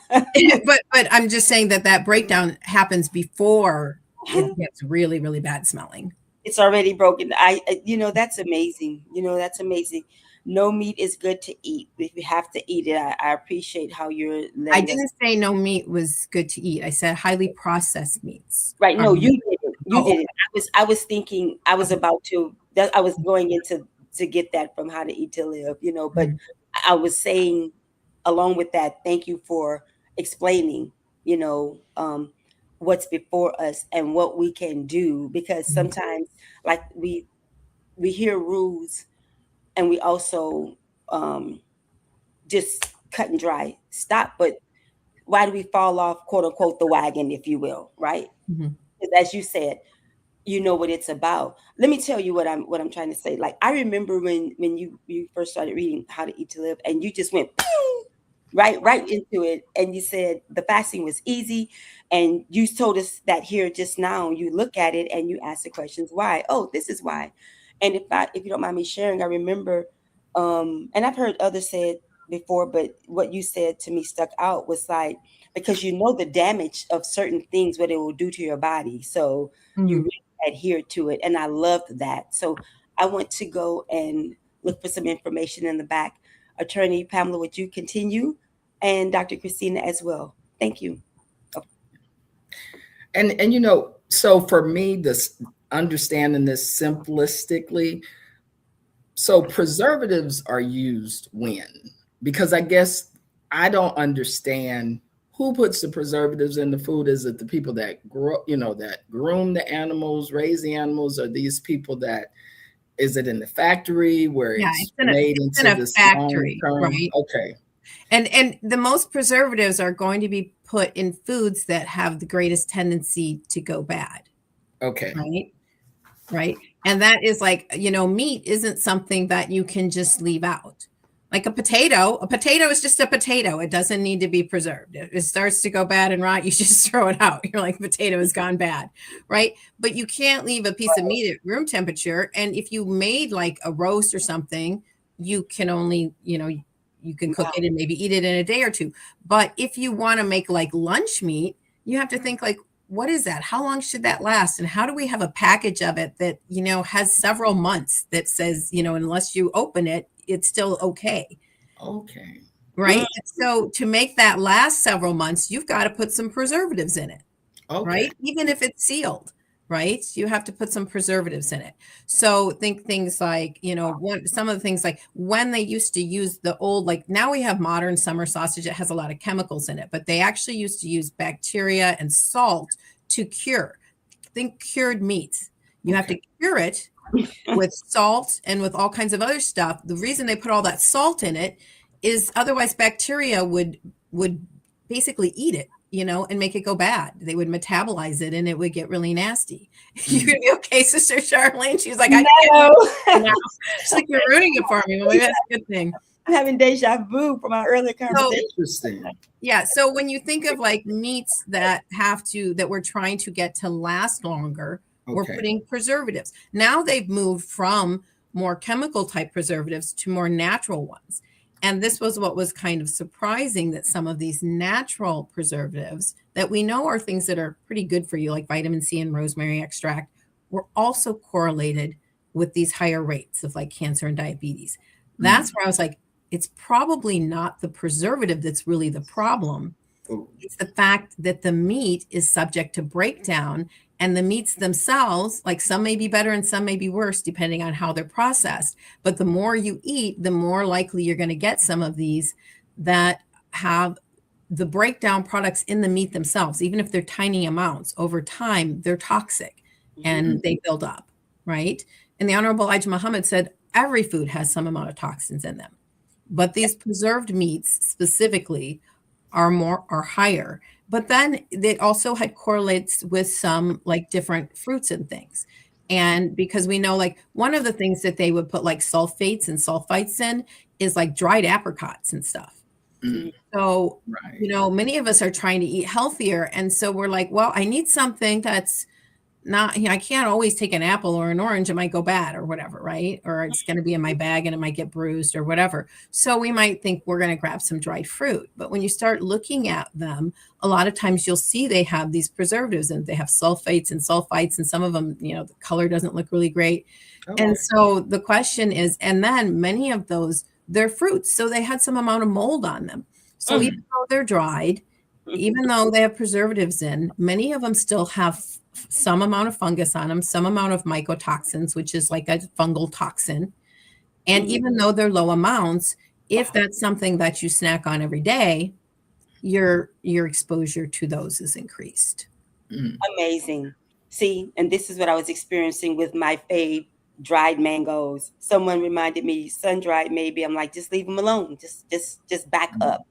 S4: but I'm just saying that breakdown happens before it gets really, really bad smelling.
S2: It's already broken. That's amazing. That's amazing. No meat is good to eat. If you have to eat it, I appreciate how you're letting
S4: I didn't say no meat was good to eat. I said highly processed meats.
S2: Right. No, you didn't. You
S4: okay.
S2: didn't. I was thinking, I was going into to get that from How to Eat to Live, but I was saying along with that, thank you for explaining, what's before us and what we can do, because sometimes like we hear rules and we also just cut and dry stop, but why do we fall off, quote unquote, the wagon, if you will, right? Because as you said, you know what it's about. Let me tell you what I'm trying to say. Like, I remember when you first started reading How to Eat to Live, and you just went right into it, and you said the fasting was easy, and you told us that here just now. You look at it and you ask the questions, why? Oh, this is why. And if you don't mind me sharing, I remember, and I've heard others say it before, but what you said to me stuck out was like, because you know the damage of certain things, what it will do to your body, so you really adhere to it, and I loved that. So I want to go and look for some information in the back. Attorney Pamela, would you continue? And Dr. Christina as well. Thank you.
S3: Okay. And so for me, this understanding this simplistically, so preservatives are used when? Because I guess I don't understand who puts the preservatives in the food. Is it the people that grow, that groom the animals, raise the animals? Or these people that, is it in the factory where it's made into this factory, right? Okay.
S4: And the most preservatives are going to be put in foods that have the greatest tendency to go bad.
S3: Okay.
S4: Right. And that is like, meat isn't something that you can just leave out. Like a potato is just a potato. It doesn't need to be preserved. If it starts to go bad and rot, you just throw it out. You're like, potato has gone bad, right? But you can't leave a piece of meat at room temperature. And if you made like a roast or something, you can only, you can cook it and maybe eat it in a day or two. But if you want to make like lunch meat, you have to think like, what is that? How long should that last? And how do we have a package of it that, has several months that says, unless you open it, it's still okay.
S3: Okay.
S4: Right. So to make that last several months, you've got to put some preservatives in it.
S3: Okay.
S4: Right. Even if it's sealed. Right. You have to put some preservatives in it. So think things like, some of the things like when they used to use the old, like now we have modern summer sausage, it has a lot of chemicals in it, but they actually used to use bacteria and salt to cure. Think cured meats. You have to cure it with salt and with all kinds of other stuff. The reason they put all that salt in it is otherwise bacteria would basically eat it, and make it go bad. They would metabolize it and it would get really nasty. You're gonna be okay, Sister Charlene? She's like, I know. She's like, you're ruining it for me. Well, maybe that's a good thing.
S2: I'm having deja vu from our earlier conversation.
S3: Interesting.
S4: Yeah. So when you think of like meats that we're trying to get to last longer, we're putting preservatives. Now they've moved from more chemical type preservatives to more natural ones. And this was what was kind of surprising, that some of these natural preservatives that we know are things that are pretty good for you, like vitamin C and rosemary extract, were also correlated with these higher rates of like cancer and diabetes. That's where I was like, it's probably not the preservative that's really the problem. It's the fact that the meat is subject to breakdown, and the meats themselves, like some may be better and some may be worse depending on how they're processed. But the more you eat, the more likely you're going to get some of these that have the breakdown products in the meat themselves. Even if they're tiny amounts, over time, they're toxic and they build up, right? And the Honorable Elijah Muhammad said every food has some amount of toxins in them. But these preserved meats specifically are higher. But then it also had correlates with some like different fruits and things. And because we know, like, one of the things that they would put like sulfates and sulfites in is like dried apricots and stuff. So, many of us are trying to eat healthier. And so we're like, well, I need something that's not, I can't always take an apple or an orange. It might go bad or whatever, right? Or it's going to be in my bag and it might get bruised or whatever. So we might think we're going to grab some dried fruit. But when you start looking at them, a lot of times you'll see they have these preservatives and they have sulfates and sulfites, and some of them, the color doesn't look really great. And so the question is, and then many of those, they're fruits. So they had some amount of mold on them. So even though they're dried, even though they have preservatives in, many of them still have some amount of fungus on them, some amount of mycotoxins, which is like a fungal toxin. And even though they're low amounts, if that's something that you snack on every day, your exposure to those is increased.
S2: Amazing. See, and this is what I was experiencing with my fave dried mangoes. Someone reminded me, sun-dried maybe. I'm like, just leave them alone. Just back up.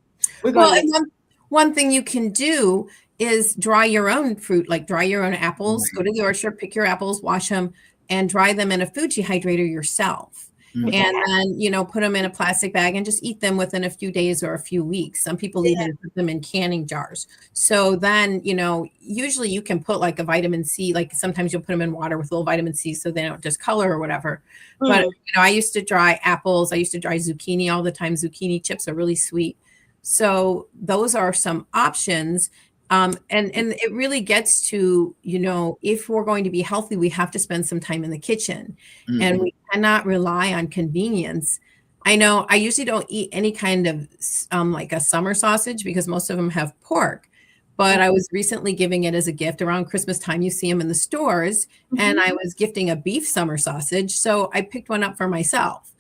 S4: One thing you can do is dry your own fruit, like dry your own apples. Go to the orchard, pick your apples, wash them, and dry them in a food dehydrator yourself. And then, put them in a plastic bag and just eat them within a few days or a few weeks. Some people even put them in canning jars. So then, usually you can put like a vitamin C, like sometimes you'll put them in water with a little vitamin C so they don't discolor or whatever. But, I used to dry apples. I used to dry zucchini all the time. Zucchini chips are really sweet. So those are some options. And it really gets to, if we're going to be healthy, we have to spend some time in the kitchen, and we cannot rely on convenience. I know I usually don't eat any kind of like a summer sausage because most of them have pork, but I was recently giving it as a gift around Christmas time. You see them in the stores, and I was gifting a beef summer sausage. So I picked one up for myself,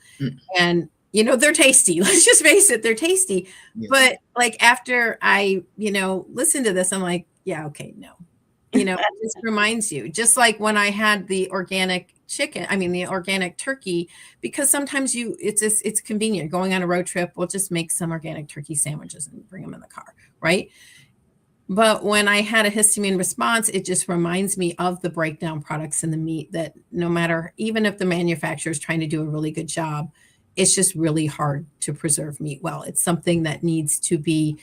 S4: and they're tasty. Let's just face it, they're tasty. Yeah. But like after I, listen to this, I'm like, yeah, okay, no. It just reminds you, just like when I had the organic the organic turkey, because sometimes it's convenient going on a road trip. We'll just make some organic turkey sandwiches and bring them in the car, right? But when I had a histamine response, it just reminds me of the breakdown products in the meat that no matter, even if the manufacturer is trying to do a really good job, it's just really hard to preserve meat well. It's something that needs to be,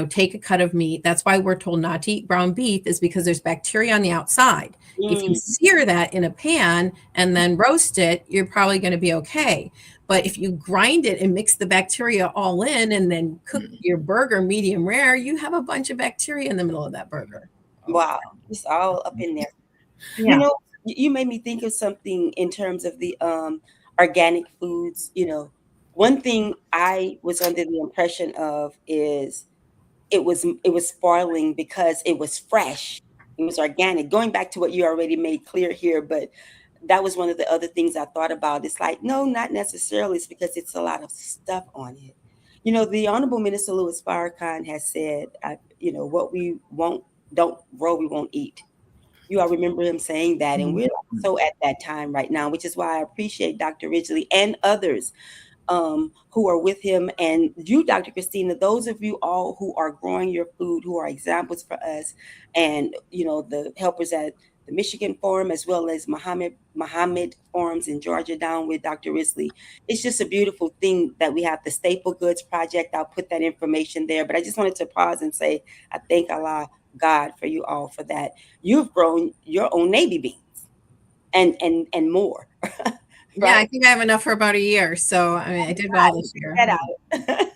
S4: take a cut of meat. That's why we're told not to eat ground beef, is because there's bacteria on the outside. If you sear that in a pan and then roast it, you're probably going to be okay. But if you grind it and mix the bacteria all in and then cook your burger medium rare, you have a bunch of bacteria in the middle of that burger.
S2: Wow, it's all up in there. You
S4: Yeah.
S2: know, you made me think of something in terms of the organic foods. One thing I was under the impression of is it was spoiling because it was fresh. It was organic. Going back to what you already made clear here, but that was one of the other things I thought about. It's like, no, not necessarily. It's because it's a lot of stuff on it. The Honorable Minister Louis Farrakhan has said, what we won't don't grow, we won't eat. You all remember him saying that, and we're so at that time right now, which is why I appreciate Dr. Ridgely and others who are with him, and you, Dr. Christina, those of you all who are growing your food, who are examples for us, and the helpers at the Michigan Forum, as well as Muhammad Forums in Georgia down with Dr. Risley. It's just a beautiful thing that we have the Staple Goods Project. I'll put that information there, but I just wanted to pause and say I thank God for you all for that. You've grown your own navy beans and more.
S4: Yeah, I
S2: Right?
S4: think I have enough for about a year. So I mean, I did well this year.
S2: That out.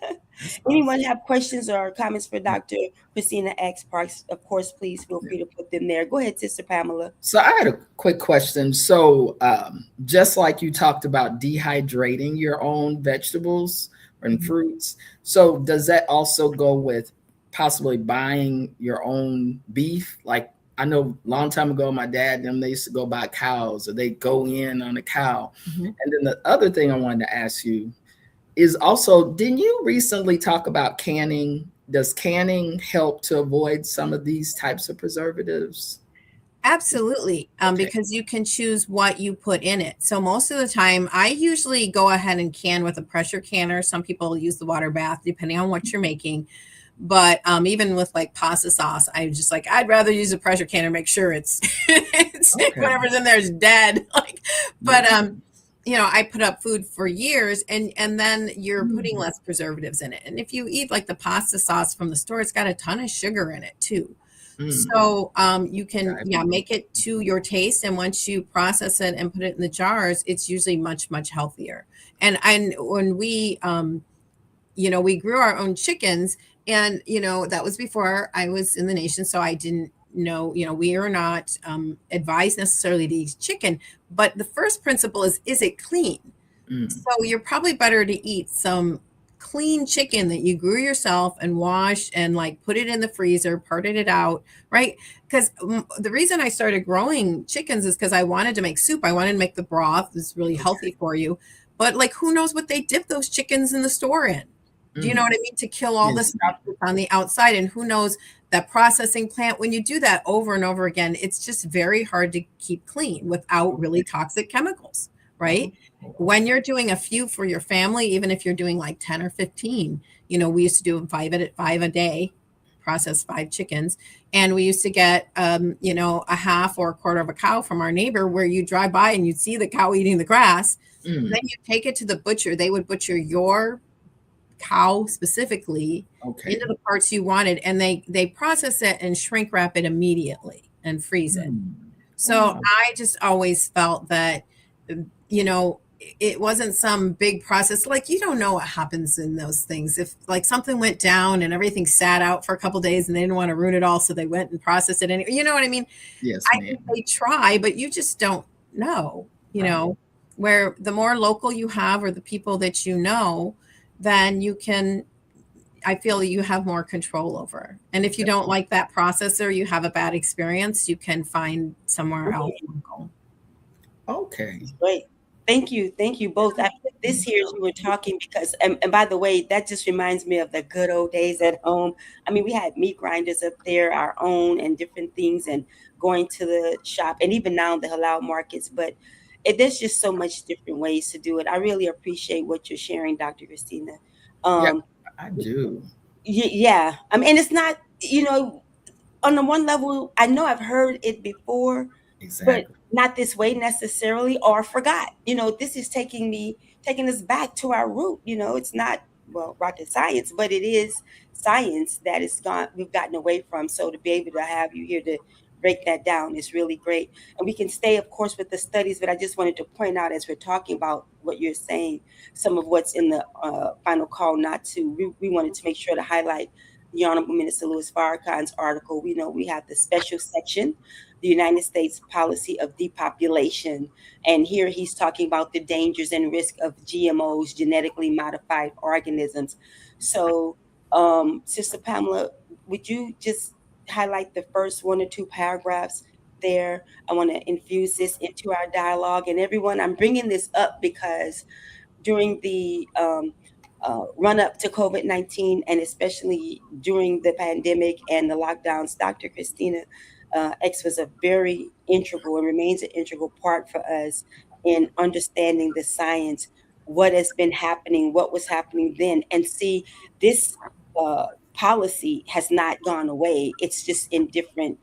S2: Anyone have questions or comments for Dr. Christina X Parks? Of course, please feel free to put them there. Go ahead, Sister Pamela.
S3: So I had a quick question. So just like you talked about dehydrating your own vegetables and fruits, so does that also go with possibly buying your own beef? Like I know a long time ago, my dad and them, they used to go buy cows, or they go in on a cow. And then the other thing I wanted to ask you is also, didn't you recently talk about canning? Does canning help to avoid some of these types of preservatives?
S4: Absolutely, because you can choose what you put in it. So most of the time, I usually go ahead and can with a pressure canner. Some people use the water bath, depending on what you're making. But even with like pasta sauce, I just like, I'd rather use a pressure canner, make sure it's whatever's in there is dead. But I put up food for years, and then you're putting less preservatives in it. And if you eat like the pasta sauce from the store, it's got a ton of sugar in it too. So you can make it to your taste, and once you process it and put it in the jars, it's usually much, much healthier. And when we we grew our own chickens, and that was before I was in the nation, so I didn't know, we are not advised necessarily to eat chicken, but the first principle is it clean? So you're probably better to eat some clean chicken that you grew yourself and washed and like put it in the freezer, parted it out, right? Because the reason I started growing chickens is because I wanted to make soup. I wanted to make the broth. It's really healthy for you. But like, who knows what they dip those chickens in the store in? Do you know what I mean? To kill all the stuff that's on the outside. And who knows that processing plant, when you do that over and over again, it's just very hard to keep clean without really toxic chemicals, right? When you're doing a few for your family, even if you're doing like 10 or 15, we used to do 5 a day, process 5 chickens. And we used to get, a half or a quarter of a cow from our neighbor, where you drive by and you'd see the cow eating the grass. Then you take it to the butcher. They would butcher your cow specifically into the parts you wanted, and they process it and shrink wrap it immediately and freeze it. So I just always felt that, it wasn't some big process. Like, you don't know what happens in those things. If like something went down and everything sat out for a couple of days and they didn't want to ruin it all, so they went and processed it anyway. You know what I mean?
S3: Yes,
S4: I think they try, but you just don't know, where the more local you have, or the people that then you can, I feel you have more control over. And if you don't like that process, or you have a bad experience, you can find somewhere else.
S3: Okay.
S2: Great. Thank you both. I put this here as you were talking because, and by the way, that just reminds me of the good old days at home. I mean, we had meat grinders up there, our own, and different things, and going to the shop, and even now the halal markets. But there's just so much different ways to do it. I really appreciate what you're sharing, Dr. Christina.
S3: I do.
S2: Yeah. I mean, and it's not, on the one level, I know I've heard it before, but not this way necessarily, or forgot. This is taking us back to our root. It's not, rocket science, but it is science that we've gotten away from. So to be able to have you here to break that down is really great. And we can stay, of course, with the studies, but I just wanted to point out, as we're talking about what you're saying, some of what's in the final call not to, we wanted to make sure to highlight, the Honorable Minister Louis Farrakhan's article, we know we have the special section, the United States Policy of Depopulation. And here he's talking about the dangers and risk of GMOs, genetically modified organisms. So, Sister Pamela, would you just highlight the first 1 or 2 paragraphs there? I want to infuse this into our dialogue. And everyone, I'm bringing this up because during the run up to COVID-19, and especially during the pandemic and the lockdowns, Dr. Christina X was a very integral and remains an integral part for us in understanding the science, what has been happening, what was happening then. And see, this policy has not gone away. It's just in different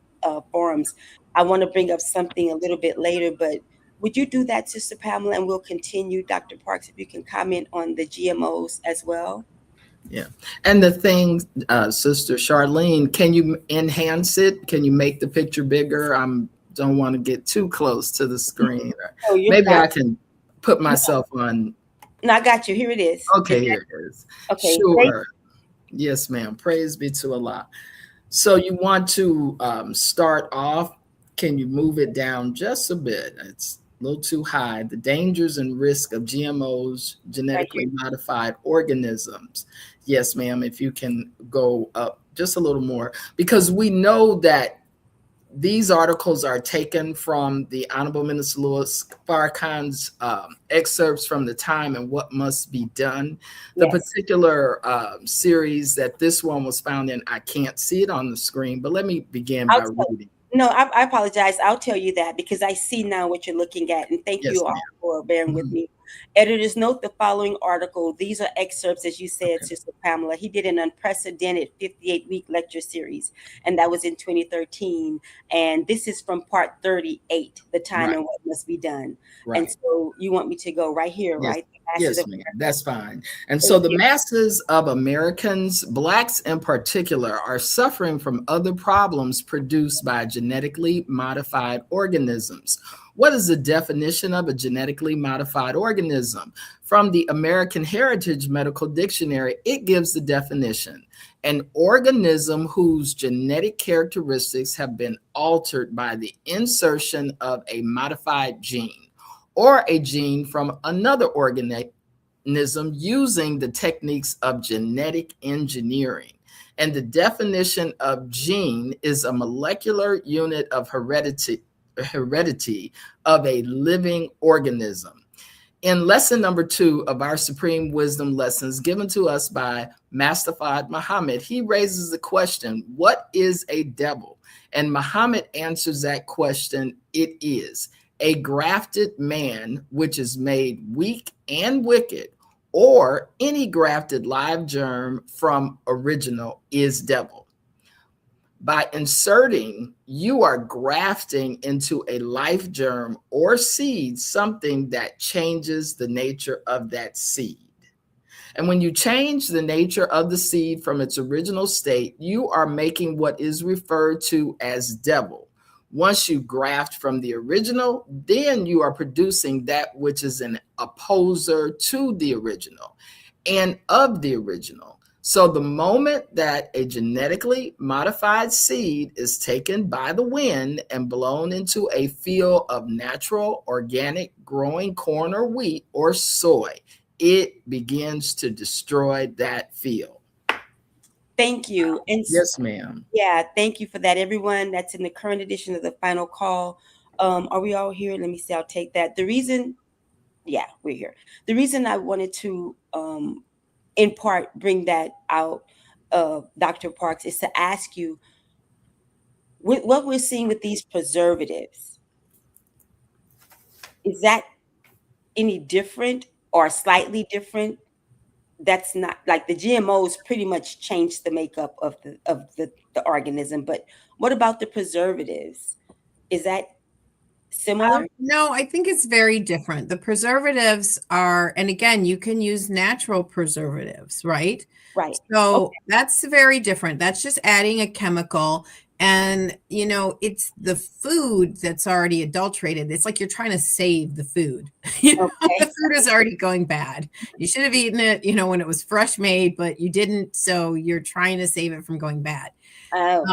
S2: forms. I want to bring up something a little bit later, but would you do that, Sister Pamela? And we'll continue. Dr. Parks, if you can comment on the GMOs as well.
S3: Yeah. And the thing, Sister Charlene, can you enhance it? Can you make the picture bigger? Don't want to get too close to the screen.
S2: Oh,
S3: maybe I can put myself on.
S2: No, I got you. Here it is.
S3: Okay, here it is.
S2: Okay.
S3: Sure. Yes, ma'am. Praise be to Allah. So you want to start off. Can you move it down just a bit? It's a little too high. The dangers and risk of GMOs, genetically modified organisms. Yes, ma'am, if you can go up just a little more, because we know that these articles are taken from the Honorable Minister Louis Farrakhan's excerpts from the time and what must be done. The particular series that this one was found in, I can't see it on the screen, but let me begin by reading.
S2: No, I apologize. I'll tell you that because I see now what you're looking at. And thank you all for bearing with me. Editors, note the following article. These are excerpts, as you said, Sister Pamela. He did an unprecedented 58-week lecture series, and that was in 2013. And this is from part 38, the time and what must be done. And so you want me to go right here, right?
S3: Yes, ma'am. That's fine. And so the masses of Americans, Blacks in particular, are suffering from other problems produced by genetically modified organisms. What is the definition of a genetically modified organism? From the American Heritage Medical Dictionary, it gives the definition: an organism whose genetic characteristics have been altered by the insertion of a modified gene or a gene from another organism using the techniques of genetic engineering. And the definition of gene is a molecular unit of heredity of a living organism. In lesson number 2 of our Supreme Wisdom lessons given to us by Master Fard Muhammad, he raises the question, what is a devil? And Muhammad answers that question, it is a grafted man which is made weak and wicked, or any grafted live germ from original is devil. By inserting, you are grafting into a life germ or seed something that changes the nature of that seed. And when you change the nature of the seed from its original state, you are making what is referred to as devil. Once you graft from the original, then you are producing that which is an opposer to the original and of the original. So the moment that a genetically modified seed is taken by the wind and blown into a field of natural, organic growing corn or wheat or soy, it begins to destroy that field.
S2: Thank you. And
S3: yes, ma'am.
S2: Yeah, thank you for that, everyone. That's in the current edition of the Final Call. Are we all here? Let me see. I'll take that. The reason, we're here. The reason I wanted to, in part, bring that out, Dr. Parks, is to ask you, what we're seeing with these preservatives, is that any different or slightly different? That's not like the GMOs pretty much changed the makeup of the organism, but what about the preservatives? Is that similar?
S4: No, I think it's very different. The preservatives are, and again, you can use natural preservatives, right?
S2: Right.
S4: So that's very different. That's just adding a chemical. And, it's the food that's already adulterated. It's like you're trying to save the food.
S2: Okay.
S4: The food is already going bad. You should have eaten it, when it was fresh made, but you didn't. So you're trying to save it from going bad.
S2: Oh,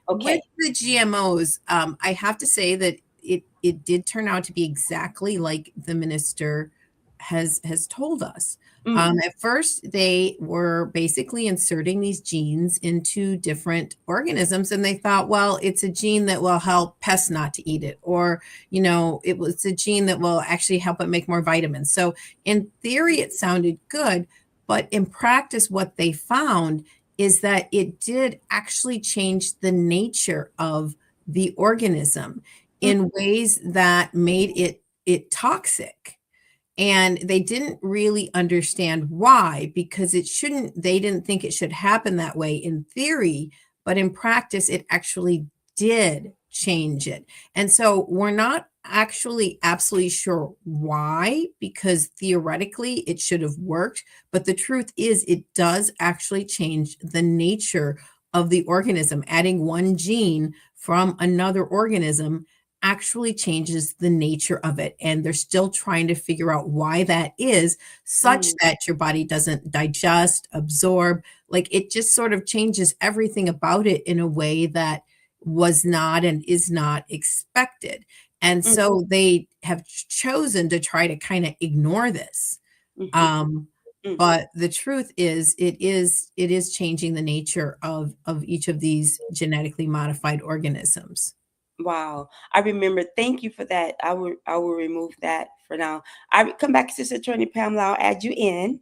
S2: okay.
S4: With the GMOs, I have to say that it did turn out to be exactly like the minister has told us. At first, they were basically inserting these genes into different organisms, and they thought, well, it's a gene that will help pests not to eat it, or it was a gene that will actually help it make more vitamins. So in theory, it sounded good, but in practice, what they found is that it did actually change the nature of the organism in ways that made it toxic. And they didn't really understand why, because they didn't think it should happen that way in theory, but in practice, it actually did change it. And so we're not actually absolutely sure why, because theoretically it should have worked. But the truth is, it does actually change the nature of the organism. Adding one gene from another organism actually changes the nature of it. And they're still trying to figure out why that is, such that your body doesn't digest, absorb. Like, it just sort of changes everything about it in a way that was not and is not expected. And so they have chosen to try to kind of ignore this. But the truth is, it is changing the nature of each of these genetically modified organisms.
S2: Wow. I remember. Thank you for that. I will remove that for now. Come back, Sister Attorney Pamela. I'll add you in.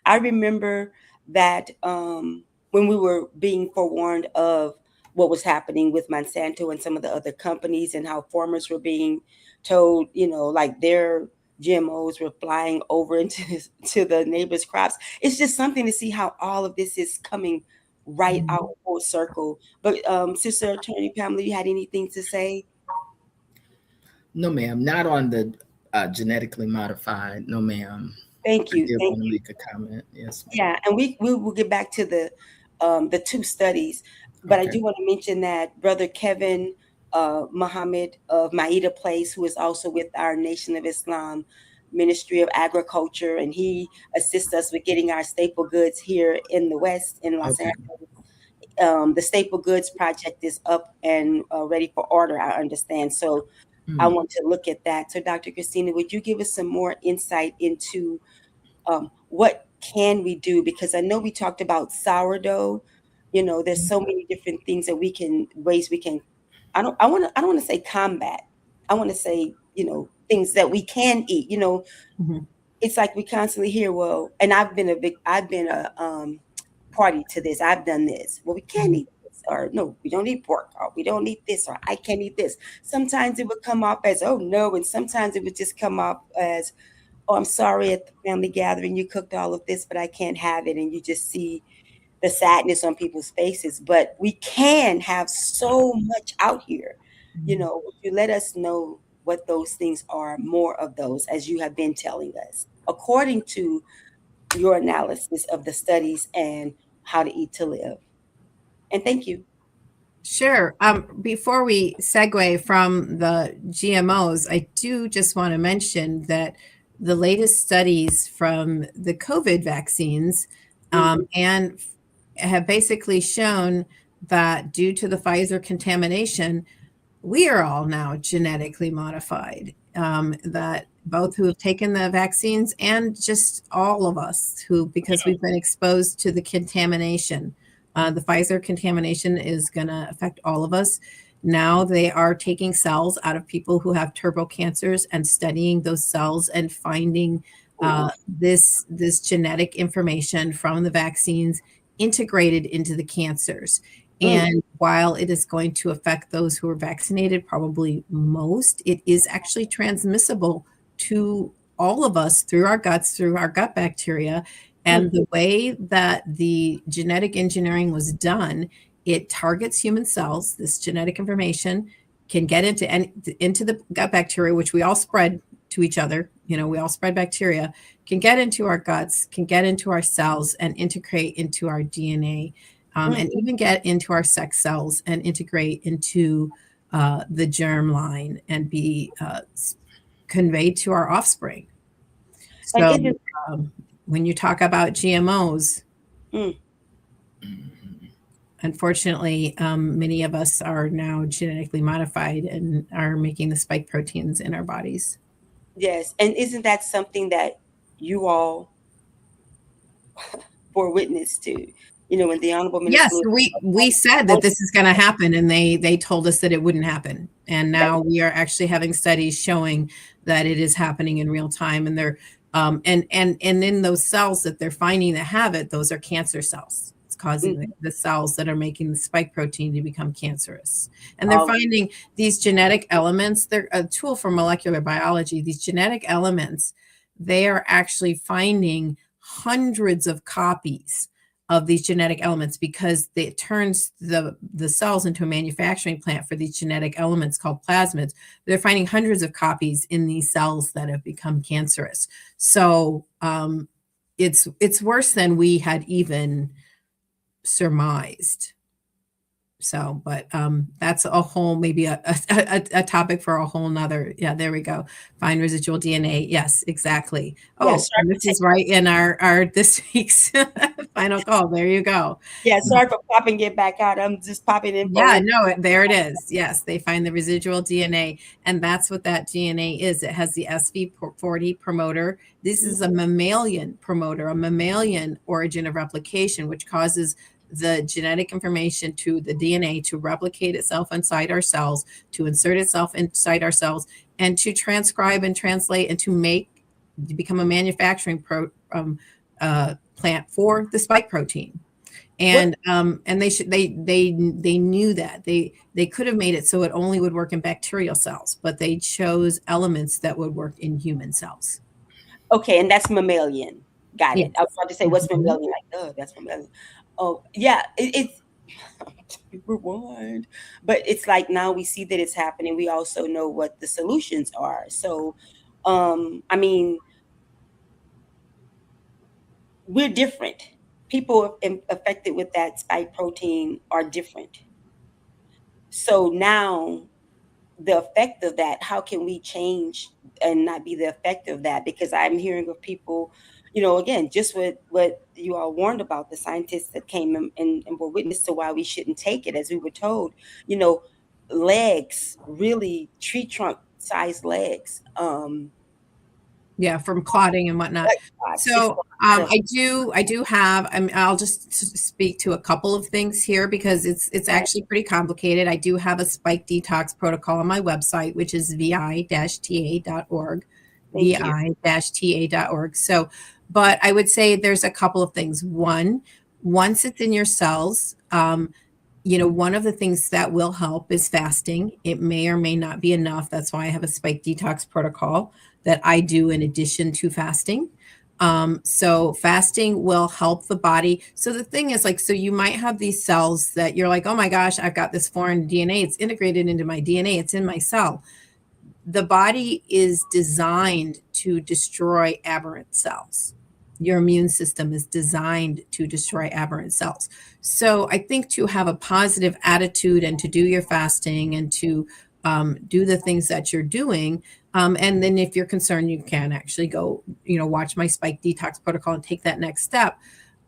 S2: I remember that when we were being forewarned of what was happening with Monsanto and some of the other companies, and how farmers were being told, like their GMOs were flying over into to the neighbors' crops. It's just something to see how all of this is coming right out full circle. But Sister Attorney Pamela, you had anything to say?
S3: No, ma'am. Not on the genetically modified. No, ma'am.
S2: Thank you.
S3: I did
S2: Thank
S3: want to
S2: you.
S3: make a comment. Yes, ma'am.
S2: Yeah, and we will get back to the two studies, but I
S3: Okay.
S2: do want to mention that Brother Kevin Muhammad of Maida Place, who is also with our Nation of Islam Ministry of Agriculture, and he assists us with getting our staple goods here in the West, in Los
S3: Okay.
S2: Angeles. The Staple Goods Project is up and ready for order, I understand. So I want to look at that. So Dr. Christina, would you give us some more insight into what can we do? Because I know we talked about sourdough. There's so many different things that ways we can. I don't want to say combat. I want to say, things that we can eat. It's like we constantly hear, well, and I've been a party to this. I've done this. Well, we can't eat this, or no, we don't eat pork, or we don't eat this, or I can't eat this. Sometimes it would come off as, oh no, and sometimes it would just come off as, oh, I'm sorry, at the family gathering you cooked all of this, but I can't have it, and you just see the sadness on people's faces. But we can have so much out here. Would you let us know what those things are, more of those, as you have been telling us, according to your analysis of the studies and how to eat to live? And thank you.
S4: Sure. Before we segue from the GMOs, I do just want to mention that the latest studies from the COVID vaccines and have basically shown that due to the Pfizer contamination, we are all now genetically modified. That both who have taken the vaccines and just all of us because we've been exposed to the contamination. The Pfizer contamination is going to affect all of us. Now they are taking cells out of people who have turbo cancers and studying those cells and finding this genetic information from the vaccines integrated into the cancers. And while it is going to affect those who are vaccinated, probably most, it is actually transmissible to all of us through our guts, through our gut bacteria. And the way that the genetic engineering was done, it targets human cells. This genetic information can get into the gut bacteria, which we all spread to each other. We all spread bacteria, can get into our guts, can get into our cells and integrate into our DNA. and even get into our sex cells and integrate into the germ line and be conveyed to our offspring. So when you talk about GMOs, unfortunately, many of us are now genetically modified and are making the spike proteins in our bodies.
S2: Yes. And isn't that something that you all bore witness to? You know, when the Honorable Minister...
S4: Yes, we said that this is going to happen, and they told us that it wouldn't happen. And now we are actually having studies showing that it is happening in real time. And they're and in those cells that they're finding that have it, those are cancer cells. It's causing the cells that are making the spike protein to become cancerous. And they're finding these genetic elements. They're a tool for molecular biology. These genetic elements, they are actually finding hundreds of copies of these genetic elements, because it turns the cells into a manufacturing plant for these genetic elements called plasmids. They're finding hundreds of copies in these cells that have become cancerous. So it's worse than we had even surmised. So, but that's a whole, maybe a topic for a whole nother. Yeah, there we go. Find residual DNA. Yes, exactly. Oh, this is right in our this week's final call. There you go.
S2: Yeah, sorry for popping it back out. I'm just popping in.
S4: Yeah, no, there it is. Yes, they find the residual DNA, and that's what that DNA is. It has the SV40 promoter. This is a mammalian promoter, a mammalian origin of replication, which causes the genetic information to the DNA to replicate itself inside our cells, to insert itself inside our cells, and to transcribe and translate and to become a manufacturing plant for the spike protein. And they knew that they could have made it so it only would work in bacterial cells, but they chose elements that would work in human cells.
S2: Okay, and that's mammalian. Got it. I was about to say, what's mammalian? Like, oh, that's mammalian. Oh, yeah, it's rewind. But it's like now we see that it's happening. We also know what the solutions are. So, I mean, we're different. People affected with that spike protein are different. So now the effect of that, how can we change and not be the effect of that? Because I'm hearing of people, you know, again, just what you all warned about, the scientists that came and were witness to why we shouldn't take it, as we were told, you know, legs, really tree trunk sized legs.
S4: Yeah, from clotting and whatnot. So I do have, I'll just speak to a couple of things here because it's actually pretty complicated. I do have a spike detox protocol on my website, which is vi-ta.org, vi-ta.org. So, but I would say there's a couple of things. One, once it's in your cells, you know, one of the things that will help is fasting. It may or may not be enough. That's why I have a spike detox protocol that I do in addition to fasting. So fasting will help the body. So the thing is, like, so you might have these cells that you're like, oh my gosh, I've got this foreign DNA. It's integrated into my DNA. It's in my cell. The body is designed to destroy aberrant cells. Your immune system is designed to destroy aberrant cells. So I think to have a positive attitude and to do your fasting and to do the things that you're doing. And then if you're concerned, you can actually go, you know, watch my spike detox protocol and take that next step.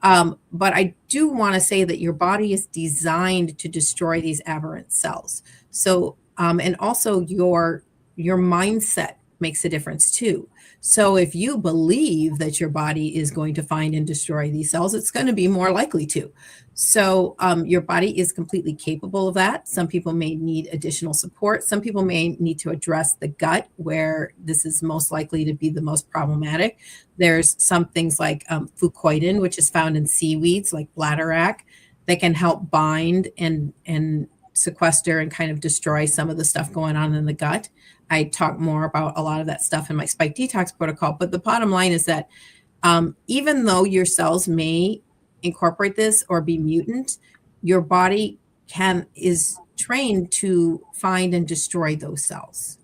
S4: But I do want to say that your body is designed to destroy these aberrant cells. So, and also your mindset makes a difference too. So if you believe that your body is going to find and destroy these cells, it's going to be more likely to. So your body is completely capable of that. Some people may need additional support. Some people may need to address the gut, where this is most likely to be the most problematic. There's some things like fucoidan, which is found in seaweeds like bladderwrack, that can help bind and sequester and kind of destroy some of the stuff going on in the gut. I talk more about a lot of that stuff in my spike detox protocol. But the bottom line is that even though your cells may incorporate this or be mutant, your body is trained to find and destroy those cells.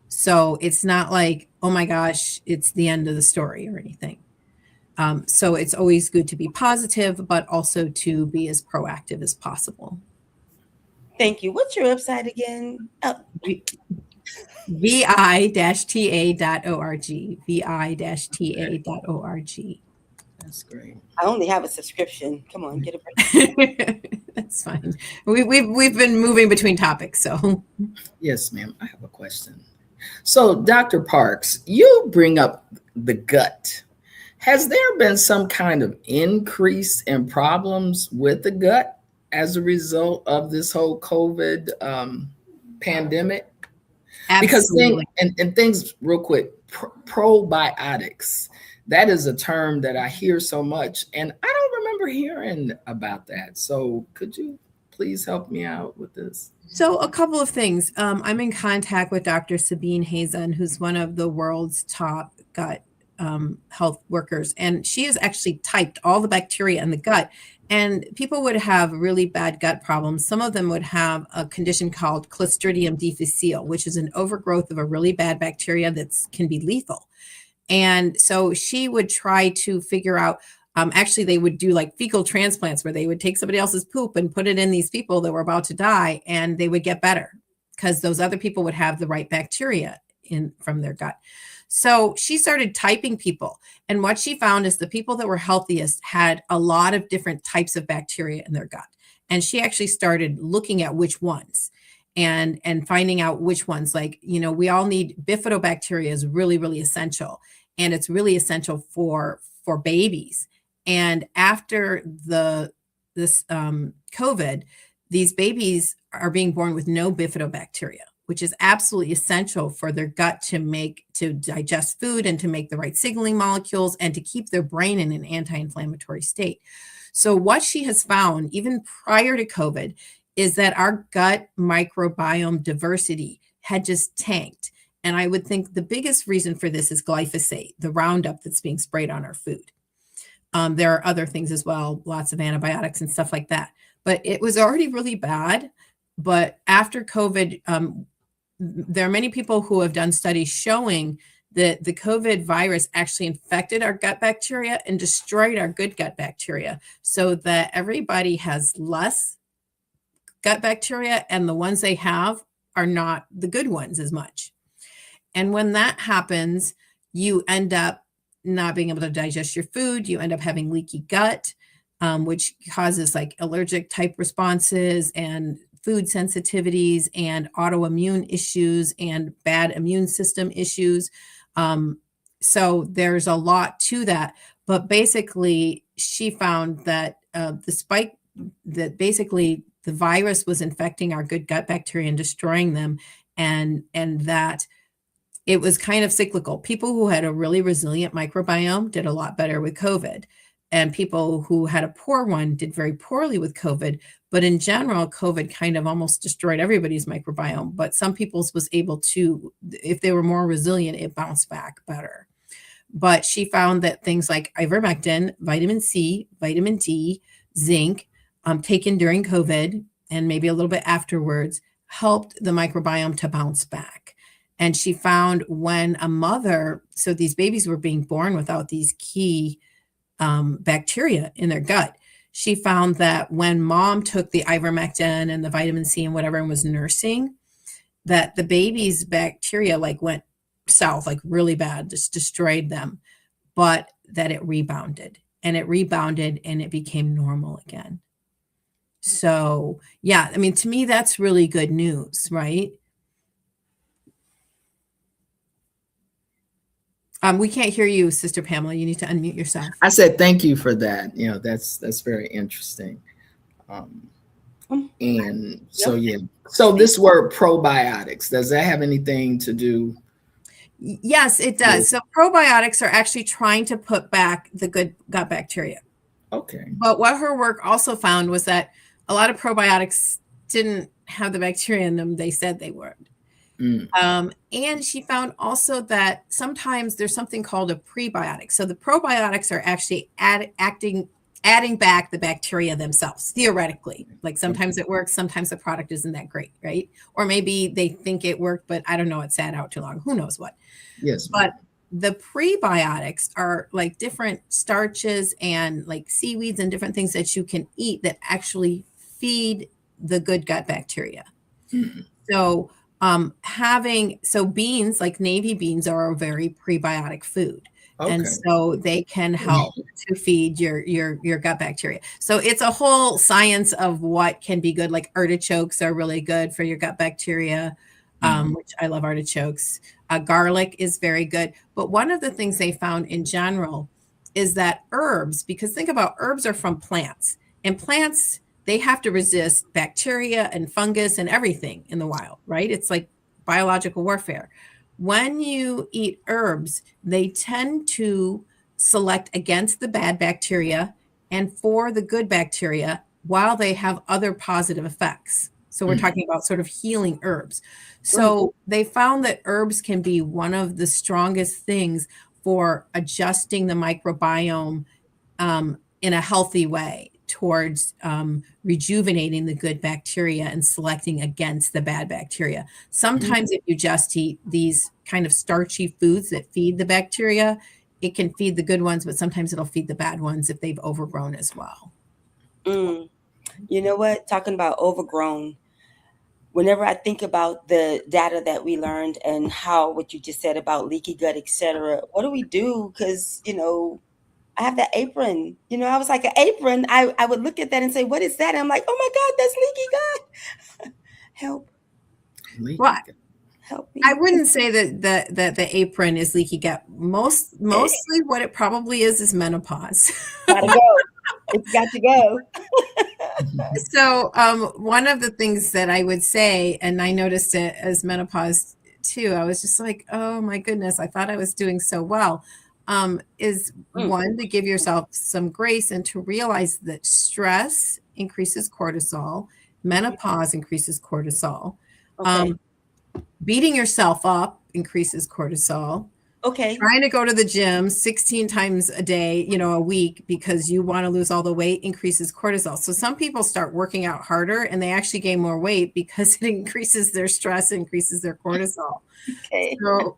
S4: So it's not like, oh my gosh, it's the end of the story or anything. So it's always good to be positive, but also to be as proactive as possible.
S2: Thank you. What's your website again? Oh.
S4: vi-ta.org, vi-ta.org.
S3: That's great.
S2: I only have a subscription. Come on, get a break.
S4: That's fine. We've been moving between topics, so.
S3: Yes, ma'am. I have a question. So, Dr. Parks, you bring up the gut. Has there been some kind of increase in problems with the gut as a result of this whole COVID pandemic?
S4: Absolutely.
S3: Because things real quick, probiotics, that is a term that I hear so much, and I don't remember hearing about that. So could you please help me out with this?
S4: So a couple of things. I'm in contact with Dr. Sabine Hazen, who's one of the world's top gut health workers. And she has actually typed all the bacteria in the gut. And people would have really bad gut problems. Some of them would have a condition called Clostridium difficile, which is an overgrowth of a really bad bacteria that can be lethal. And so she would try to figure out, actually, they would do like fecal transplants where they would take somebody else's poop and put it in these people that were about to die, and they would get better because those other people would have the right bacteria from their gut. So she started typing people. And what she found is the people that were healthiest had a lot of different types of bacteria in their gut. And she actually started looking at which ones and finding out which ones, like, we all need bifidobacteria is really, really essential. And it's really essential for babies. And after this COVID, these babies are being born with no bifidobacteria, which is absolutely essential for their gut to digest food and to make the right signaling molecules and to keep their brain in an anti-inflammatory state. So what she has found, even prior to COVID, is that our gut microbiome diversity had just tanked. And I would think the biggest reason for this is glyphosate, the Roundup that's being sprayed on our food. There are other things as well, lots of antibiotics and stuff like that. But it was already really bad. But after COVID, there are many people who have done studies showing that the COVID virus actually infected our gut bacteria and destroyed our good gut bacteria, so that everybody has less gut bacteria, and the ones they have are not the good ones as much. And when that happens, you end up not being able to digest your food. You end up having leaky gut, which causes like allergic type responses and food sensitivities and autoimmune issues and bad immune system issues. So there's a lot to that. But basically, she found that basically the virus was infecting our good gut bacteria and destroying them, and that it was kind of cyclical. People who had a really resilient microbiome did a lot better with COVID, and people who had a poor one did very poorly with COVID. But in general, COVID kind of almost destroyed everybody's microbiome. But some people's was able to, if they were more resilient, it bounced back better. But she found that things like ivermectin, vitamin C, vitamin D, zinc, taken during COVID and maybe a little bit afterwards, helped the microbiome to bounce back. And she found when a mother, so these babies were being born without these key bacteria in their gut. She found that when mom took the ivermectin and the vitamin C and whatever and was nursing, that the baby's bacteria like went south, like really bad, just destroyed them, but that it rebounded and it became normal again. So yeah, I mean, to me, that's really good news, right? We can't hear you, Sister Pamela. You need to unmute yourself.
S3: I said thank you for that. That's very interesting. And so yeah. So this word probiotics, does that have anything to do?
S4: Yes, it does. So probiotics are actually trying to put back the good gut bacteria.
S3: Okay.
S4: But what her work also found was that a lot of probiotics didn't have the bacteria in them they said they would. And she found also that sometimes there's something called a prebiotic. So the probiotics are actually adding back the bacteria themselves, theoretically. Like sometimes it works, sometimes the product isn't that great, right? Or maybe they think it worked, but I don't know, it sat out too long. Who knows what?
S3: Yes.
S4: But the prebiotics are like different starches and like seaweeds and different things that you can eat that actually feed the good gut bacteria.
S3: Mhm.
S4: So beans, like navy beans, are a very prebiotic food. And
S3: Okay.
S4: so they can help to feed your gut bacteria. So it's a whole science of what can be good. Like artichokes are really good for your gut bacteria, which I love artichokes. Garlic is very good. But one of the things they found in general is that herbs, because think about herbs are from plants, and plants, they have to resist bacteria and fungus and everything in the wild, right? It's like biological warfare. When you eat herbs, they tend to select against the bad bacteria and for the good bacteria while they have other positive effects. So we're talking about sort of healing herbs. So they found that herbs can be one of the strongest things for adjusting the microbiome in a healthy way towards rejuvenating the good bacteria and selecting against the bad bacteria. Sometimes if you just eat these kind of starchy foods that feed the bacteria, it can feed the good ones, but sometimes it'll feed the bad ones if they've overgrown as well.
S2: You know what? Talking about overgrown, whenever I think about the data that we learned and how what you just said about leaky gut, etc., what do we do? Because, I have that apron. I was like, an apron. I would look at that and say, what is that? And I'm like, oh my God, that's leaky gut. Help,
S4: Well,
S2: help me.
S4: I wouldn't say that the apron is leaky gut. Mostly what it probably is menopause.
S2: Gotta go. It's got to go.
S4: So one of the things that I would say, and I noticed it as menopause too, I was just like, oh my goodness, I thought I was doing so well, is one, to give yourself some grace and to realize that stress increases cortisol, menopause increases cortisol,
S2: Okay.
S4: beating yourself up increases cortisol.
S2: Okay.
S4: Trying to go to the gym 16 times a day, a week because you want to lose all the weight increases cortisol. So some people start working out harder and they actually gain more weight because it increases their stress, increases their cortisol.
S2: Okay.
S4: So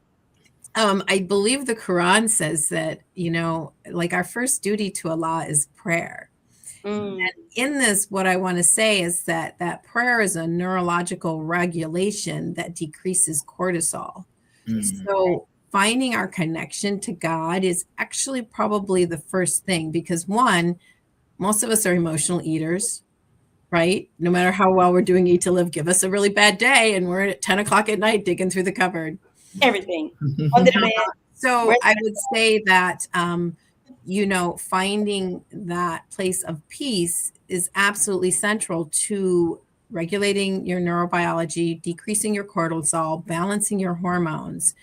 S4: I believe the Quran says that, like our first duty to Allah is prayer. And in this, what I want to say is that prayer is a neurological regulation that decreases cortisol. So finding our connection to God is actually probably the first thing, because one, most of us are emotional eaters, right? No matter how well we're doing Eat to Live, give us a really bad day and we're at 10 o'clock at night digging through the cupboard.
S2: Everything. On the demand.
S4: So I would say that, finding that place of peace is absolutely central to regulating your neurobiology, decreasing your cortisol, balancing your hormones,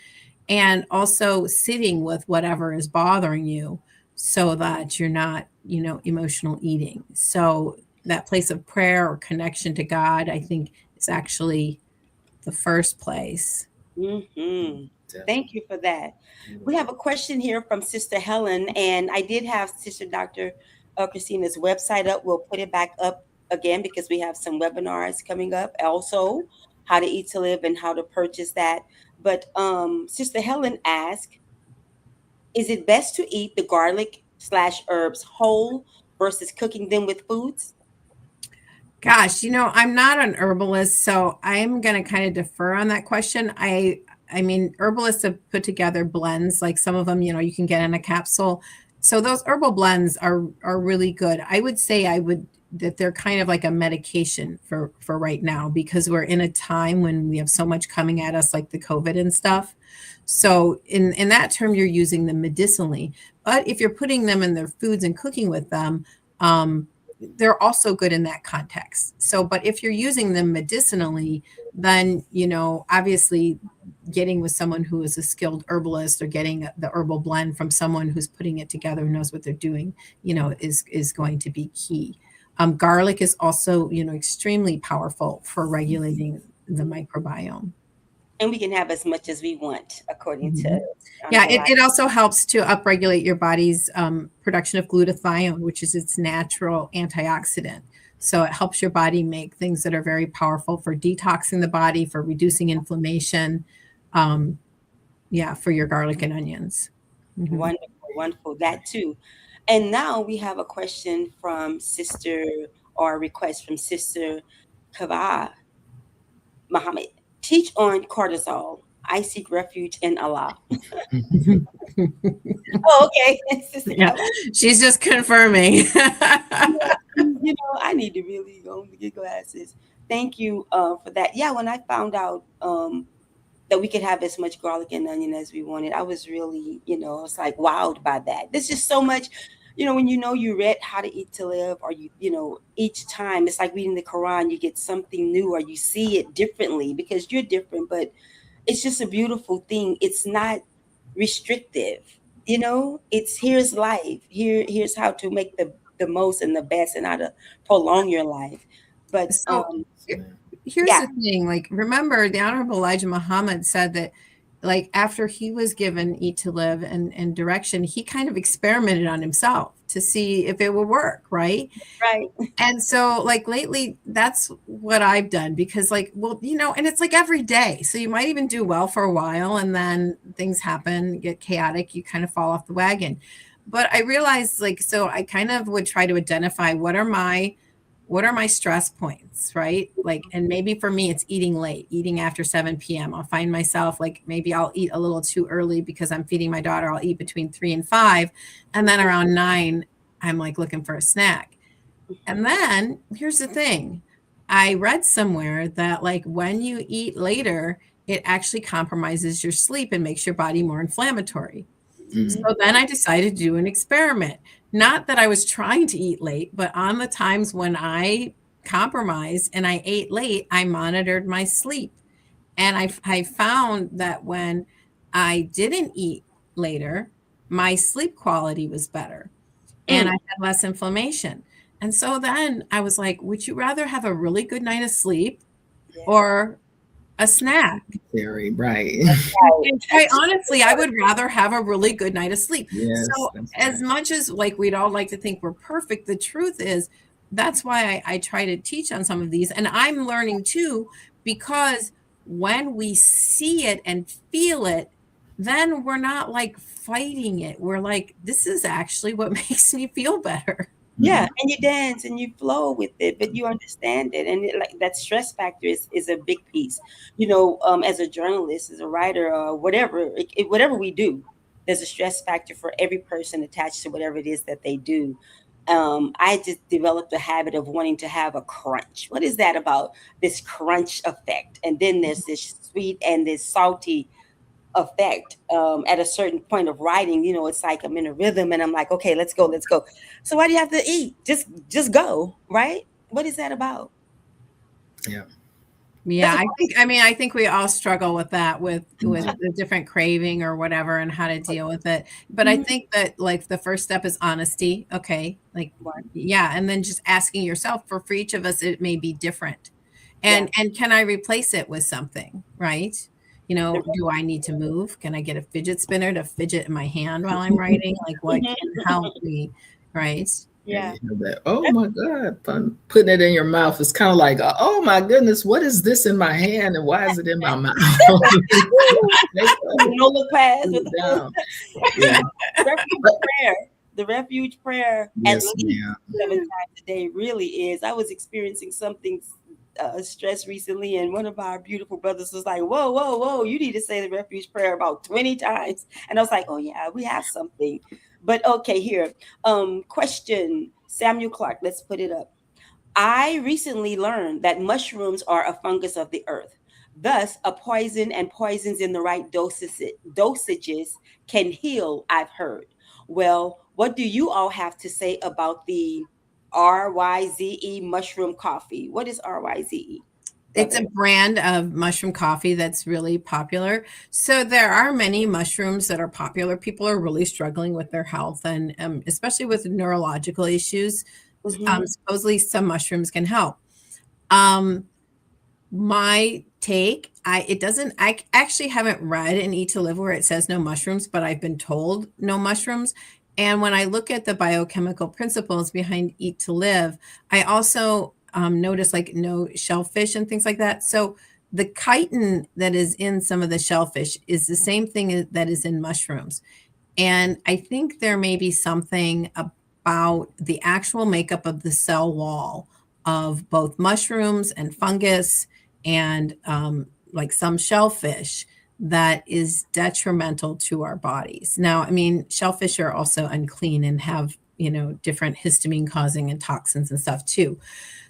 S4: and also sitting with whatever is bothering you so that you're not, emotional eating. So that place of prayer or connection to God, I think, is actually the first place.
S2: Thank you for that. We have a question here from Sister Helen, and I did have Sister Dr. Christina's website up. We'll put it back up again because we have some webinars coming up. Also, how to eat to live and how to purchase that. But Sister Helen asked, is it best to eat the garlic/herbs whole versus cooking them with foods?
S4: Gosh, I'm not an herbalist, so I'm going to kind of defer on that question. I mean, herbalists have put together blends, like some of them, you can get in a capsule. So those herbal blends are really good. I would say that they're kind of like a medication for right now, because we're in a time when we have so much coming at us, like the COVID and stuff. So in that term, you're using them medicinally. But if you're putting them in their foods and cooking with them, they're also good in that context. So, but if you're using them medicinally, then, obviously getting with someone who is a skilled herbalist or getting the herbal blend from someone who's putting it together, who knows what they're doing, is going to be key. Garlic is also, extremely powerful for regulating the microbiome.
S2: And we can have as much as we want, according to.
S4: Yeah, it also helps to upregulate your body's production of glutathione, which is its natural antioxidant. So it helps your body make things that are very powerful for detoxing the body, for reducing inflammation. Yeah, for your garlic and onions. Mhm.
S2: Wonderful, wonderful. That too. And now we have a question from Sister, or a request from Sister Kava Muhammad. Teach on cortisol. I seek refuge in Allah. Oh, okay. Sister
S4: Yeah,
S2: Kava.
S4: she's just confirming.
S2: I need to really go and get glasses. Thank you for that. Yeah, when I found out that we could have as much garlic and onion as we wanted, I was really, it's like wowed by that. There's just so much, when you read How to Eat to Live, or each time it's like reading the Quran, you get something new, or you see it differently because you're different, but it's just a beautiful thing. It's not restrictive, it's here's life. Here's how to make the most and the best, and how to prolong your life. But
S4: So here's
S2: yeah.
S4: the thing, like, remember the Honorable Elijah Muhammad said that, like, after he was given Eat to Live and direction, he kind of experimented on himself to see if it would work, right?
S2: Right.
S4: And so, like, lately, that's what I've done, because, like, well, and it's like every day. So you might even do well for a while, and then things happen, get chaotic, you kind of fall off the wagon. But I realized, like, so I kind of would try to identify what are my stress points, right? Like, and maybe for me, it's eating late, eating after 7 p.m. I'll find myself, like, maybe I'll eat a little too early because I'm feeding my daughter. I'll eat between 3 and 5. And then around 9, I'm like looking for a snack. And then here's the thing. I read somewhere that, like, when you eat later, it actually compromises your sleep and makes your body more inflammatory. So then I decided to do an experiment. Not that I was trying to eat late, but on the times when I compromised and I ate late, I monitored my sleep. And I found that when I didn't eat later, my sleep quality was better and I had less inflammation. And so then I was like, would you rather have a really good night of sleep or a snack?
S3: Very right.
S4: And quite honestly, I would rather have a really good night of sleep.
S3: Yes,
S4: so as much as, like, we'd all like to think we're perfect, the truth is that's why I try to teach on some of these. And I'm learning too, because when we see it and feel it, then we're not like fighting it. We're like, this is actually what makes me feel better.
S2: Yeah, and you dance and you flow with it, but you understand it, and like that stress factor is a big piece. As a journalist, as a writer, or whatever, whatever we do, there's a stress factor for every person attached to whatever it is that they do. I just developed a habit of wanting to have a crunch. What is that about? This crunch effect, and then there's this sweet and this salty effect at a certain point of writing. It's like I'm in a rhythm and I'm like, okay, let's go. So why do you have to eat? Just go, right? What is that about?
S4: Yeah, I think we all struggle with that, with the different craving or whatever, and how to deal with it. But I think that, like, the first step is honesty. Okay, like, yeah, and then just asking yourself, for each of us, it may be different, and can I replace it with something, right? Do I need to move? Can I get a fidget spinner to fidget in my hand while I'm writing? Like, what can help me, right?
S2: Yeah.
S3: Oh my God, putting it in your mouth is kind of like, oh my goodness, what is this in my hand and why is it in my mouth?
S2: No look past with the refuge prayer at least 7 times a day really is. I was experiencing something stress recently, and one of our beautiful brothers was like, whoa, you need to say the refuge prayer about 20 times. And I was like, oh yeah, we have something. But okay, here. Question, Samuel Clark, let's put it up. I recently learned that mushrooms are a fungus of the earth. Thus, a poison and poisons in the right dosages can heal, I've heard. Well, what do you all have to say about the RYZE mushroom coffee? What is RYZE?
S4: It's a brand of mushroom coffee that's really popular. So there are many mushrooms that are popular. People are really struggling with their health, and especially with neurological issues. Supposedly some mushrooms can help. My take, I actually haven't read in Eat to Live where it says no mushrooms, but I've been told no mushrooms. And when I look at the biochemical principles behind Eat to Live, I also notice, like, no shellfish and things like that. So the chitin that is in some of the shellfish is the same thing that is in mushrooms. And I think there may be something about the actual makeup of the cell wall of both mushrooms and fungus and like some shellfish that is detrimental to our bodies. Now, I mean, shellfish are also unclean and have, you know, different histamine causing and toxins and stuff too.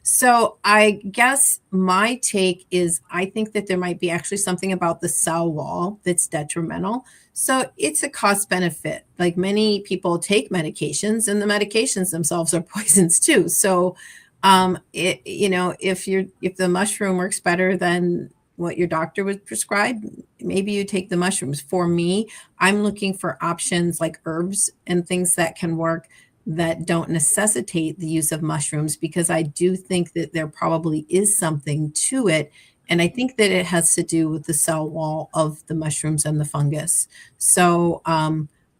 S4: So I guess my take is I think that there might be actually something about the cell wall that's detrimental. So it's a cost benefit. Like many people take medications and the medications themselves are poisons too. So you know, if the mushroom works better than what your doctor would prescribe, maybe you take the mushrooms. For me, I'm looking for options like herbs and things that can work that don't necessitate the use of mushrooms, because I do think that there probably is something to it. And I think that it has to do with the cell wall of the mushrooms and the fungus. So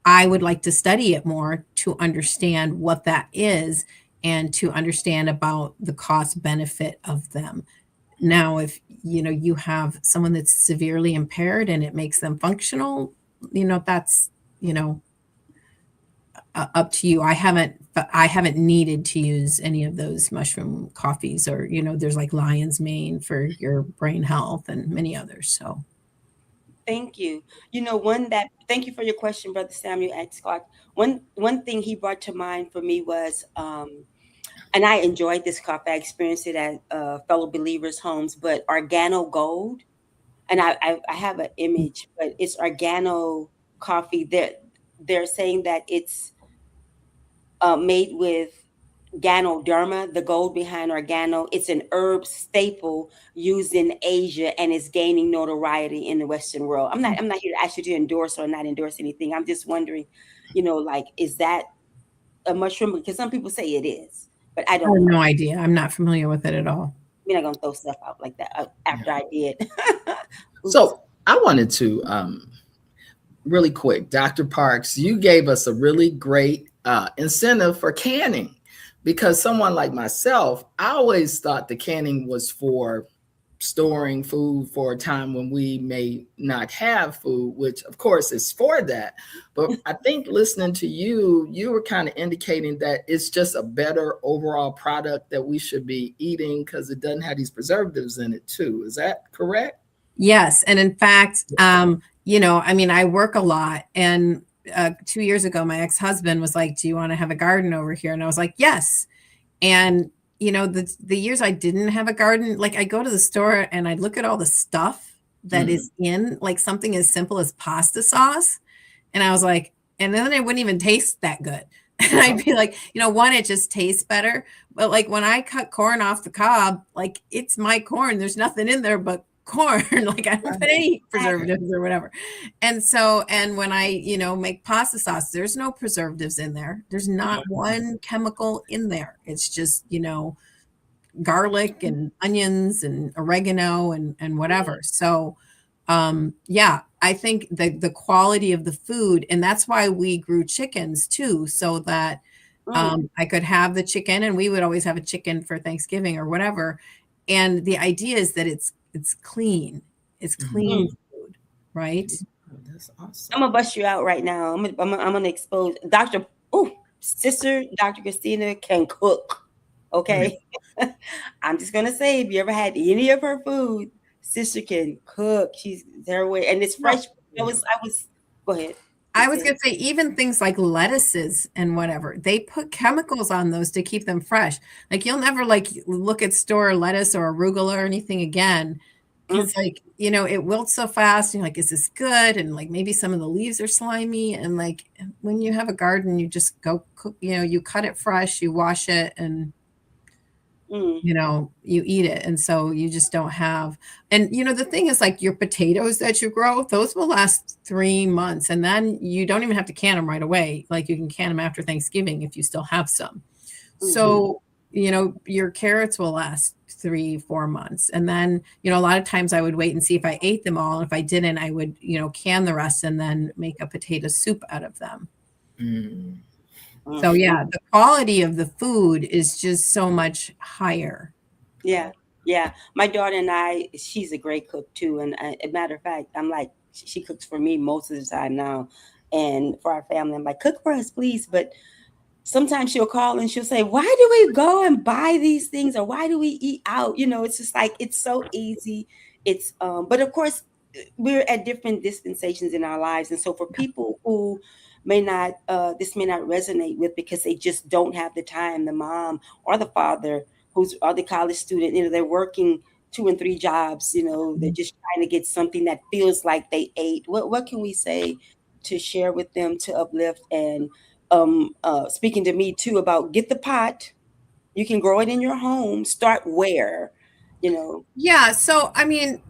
S4: I would like to study it more to understand what that is and to understand about the cost benefit of them. Now, if you know you have someone that's severely impaired and it makes them functional, you know, that's, you know, up to you. I haven't needed to use any of those mushroom coffees, or, you know, there's like lion's mane for your brain health and many others. So
S2: Thank you. You know, thank you for your question, Brother Samuel X. Clark. One thing he brought to mind for me was, and I enjoyed this coffee. I experienced it at fellow believers' homes, but Organo Gold. And I have an image, but it's Organo coffee. They're saying that it's made with Ganoderma, the gold behind Organo. It's an herb staple used in Asia and is gaining notoriety in the Western world. I'm not here to ask you to endorse or not endorse anything. I'm just wondering, you know, like, is that a mushroom? Because some people say it is, but I
S4: I
S2: don't
S4: have
S2: know.
S4: no idea. I'm not familiar with it at all.
S2: We're not gonna throw stuff out like that after I did.
S3: So I wanted to really quick, Dr. Parks, you gave us a really great incentive for canning, because someone like myself, I always thought the canning was for storing food for a time when we may not have food, which of course is for that. But I think listening to you, you were kind of indicating that it's just a better overall product that we should be eating because it doesn't have these preservatives in it too. Is that correct?
S4: Yes. And in fact, you know, I mean, I work a lot, and 2 years ago, my ex-husband was like, do you want to have a garden over here? And I was like, yes. And, you know, the years I didn't have a garden, like I go to the store and I look at all the stuff that is in like something as simple as pasta sauce. And I was like, and then it wouldn't even taste that good. And I'd be like, you know, one, it just tastes better. But like when I cut corn off the cob, like it's my corn. There's nothing in there but corn. Like I don't put any preservatives or whatever. And so, and when I, you know, make pasta sauce, there's no preservatives in there. There's not one chemical in there. It's just, you know, garlic and onions and oregano and whatever. So yeah, I think the quality of the food, and that's why we grew chickens too, so that I could have the chicken, and we would always have a chicken for Thanksgiving or whatever. And the idea is that it's clean. It's clean food, right?
S3: That's awesome.
S2: I'm gonna bust you out right now. I'm gonna expose Sister Dr. Christina can cook. Okay. I'm just gonna say, if you ever had any of her food, Sister can cook. She's there way, and it's fresh. I was go ahead.
S4: I was going to say, even things like lettuces and whatever, they put chemicals on those to keep them fresh. Like you'll never like look at store lettuce or arugula or anything again. Because like, you know, it wilts so fast. And you're like, is this good? And like maybe some of the leaves are slimy. And like when you have a garden, you just go cook, you know, you cut it fresh, you wash it, and you know, you eat it. And so you just don't have, and you know, the thing is like your potatoes that you grow, those will last 3 months. And then you don't even have to can them right away. Like you can can them after Thanksgiving if you still have some. So, you know, your carrots will last 3-4 months. And then, you know, a lot of times I would wait and see if I ate them all. And if I didn't, I would, you know, can the rest and then make a potato soup out of them. So yeah, the quality of the food is just so much higher.
S2: Yeah. Yeah, my daughter and I, she's a great cook too. And a matter of fact, I'm like, she cooks for me most of the time now, and for our family. I'm like, cook for us, please. But sometimes she'll call and she'll say, why do we go and buy these things, or why do we eat out? It's just like, it's so easy. But of course, we're at different dispensations in our lives. And so for people who may not, this may not resonate with, because they just don't have the time, the mom or the father or the college student, they're working 2 and 3 jobs, they're just trying to get something that feels like they ate. What can we say to share with them, to uplift? And speaking to me too about, get the pot. You can grow it in your home. Start where,
S4: Yeah. So, I mean,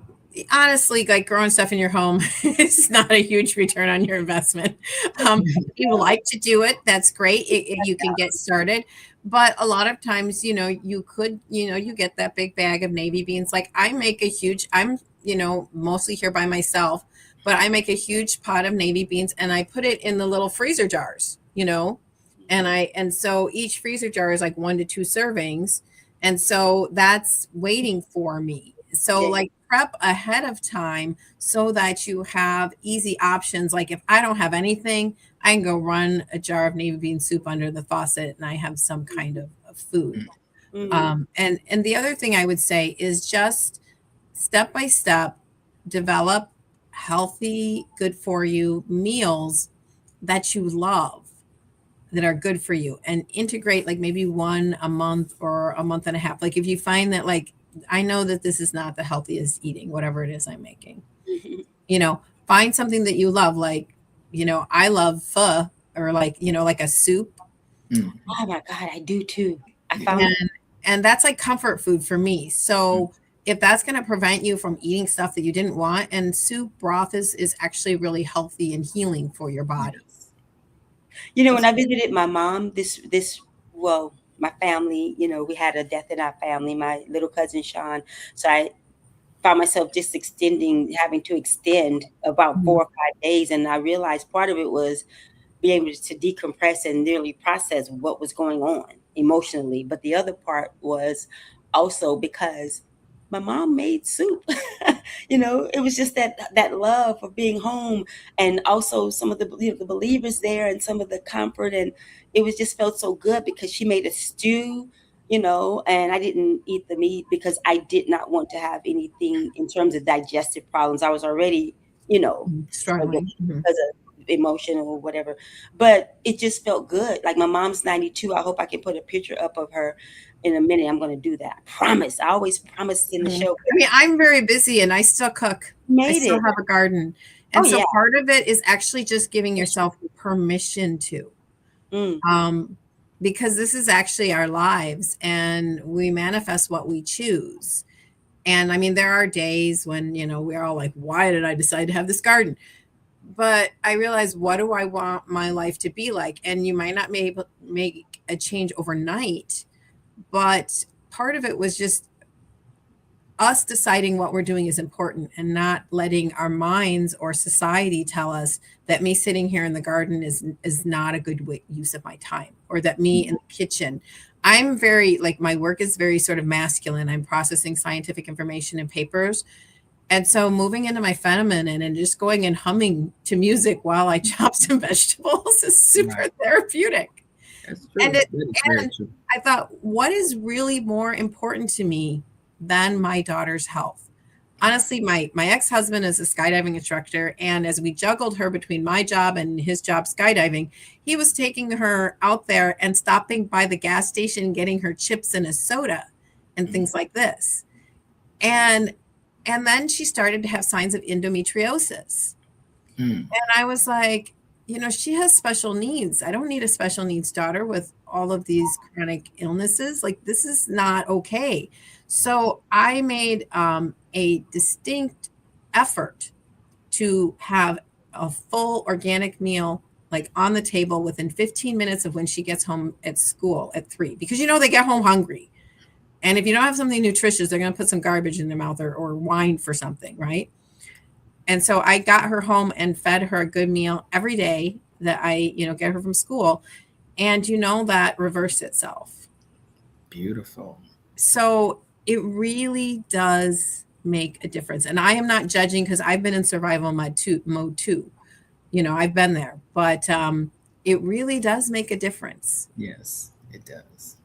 S4: honestly, like growing stuff in your home is not a huge return on your investment. If you like to do it, that's great. You can get started. But a lot of times, you could, you get that big bag of navy beans. Like I'm, mostly here by myself, but I make a huge pot of navy beans and I put it in the little freezer jars, and so each freezer jar is like 1 to 2 servings. And so that's waiting for me. So
S2: Yeah.
S4: like prep ahead of time so that you have easy options. Like if I don't have anything, I can go run a jar of navy bean soup under the faucet and I have some kind of food.
S2: Mhm.
S4: And the other thing I would say is just step by step, develop healthy, good for you meals that you love, that are good for you, and integrate like maybe one a month or a month and a half. Like if you find that, like, I know that this is not the healthiest eating, whatever it is I'm making, find something that you love. Like, I love pho, or like, like a soup.
S2: Oh my God, I do too. I found
S4: And that's like comfort food for me. So if that's going to prevent you from eating stuff that you didn't want, and soup broth is actually really healthy and healing for your body.
S2: when I visited my mom, well, my family, we had a death in our family, my little cousin Sean. So I found myself just having to extend about
S4: Mhm.
S2: 4 or 5 days. And I realized part of it was being able to decompress and really process what was going on emotionally. But the other part was also because my mom made soup. It was just that love of being home, and also some of the believers there, and some of the comfort, and it was just felt so good because she made a stew. And I didn't eat the meat because I did not want to have anything in terms of digestive problems. I was already, struggling
S4: Struggling. Mhm.
S2: because of emotional or whatever. But it just felt good. Like my mom's 92. I hope I can put a picture up of her in a minute. I'm going to do that. I promise. I always promise in the
S4: Mhm.
S2: show.
S4: I mean, I'm very busy and I still cook. I
S2: Made
S4: still
S2: it.
S4: have a garden.
S2: Oh
S4: And so
S2: yeah.
S4: part of it is actually just giving yourself permission to,
S2: Mm.
S4: because this is actually our lives and we manifest what we choose. And I mean, there are days when, we're all like, why did I decide to have this garden? But I realized, what do I want my life to be like? And you might not be able to make a change overnight, but part of it was just us deciding what we're doing is important and not letting our minds or society tell us that me sitting here in the garden is not a good use of my time, or that me in the kitchen. I'm very, like, my work is very sort of masculine. I'm processing scientific information and papers. And so moving into my feminine and just going and humming to music while I chop some vegetables is super therapeutic.
S3: That's true.
S4: And
S3: That is very true.
S4: I thought, what is really more important to me than my daughter's health? Honestly, my ex-husband is a skydiving instructor, and as we juggled her between my job and his job skydiving, he was taking her out there and stopping by the gas station, getting her chips and a soda and things like this. And then she started to have signs of endometriosis. And I was like, she has special needs. I don't need a special needs daughter with all of these chronic illnesses. Like, this is not okay. So I made a distinct effort to have a full organic meal, like on the table within 15 minutes of when she gets home at school at 3, because they get home hungry. And if you don't have something nutritious, they're going to put some garbage in their mouth, or whine for something, right? And so I got her home and fed her a good meal every day that I, get her from school. And that reversed itself.
S3: Beautiful.
S4: So it really does make a difference. And I am not judging because I've been in survival mode too. I've been there, but it really does make a difference.
S3: Yes, it does.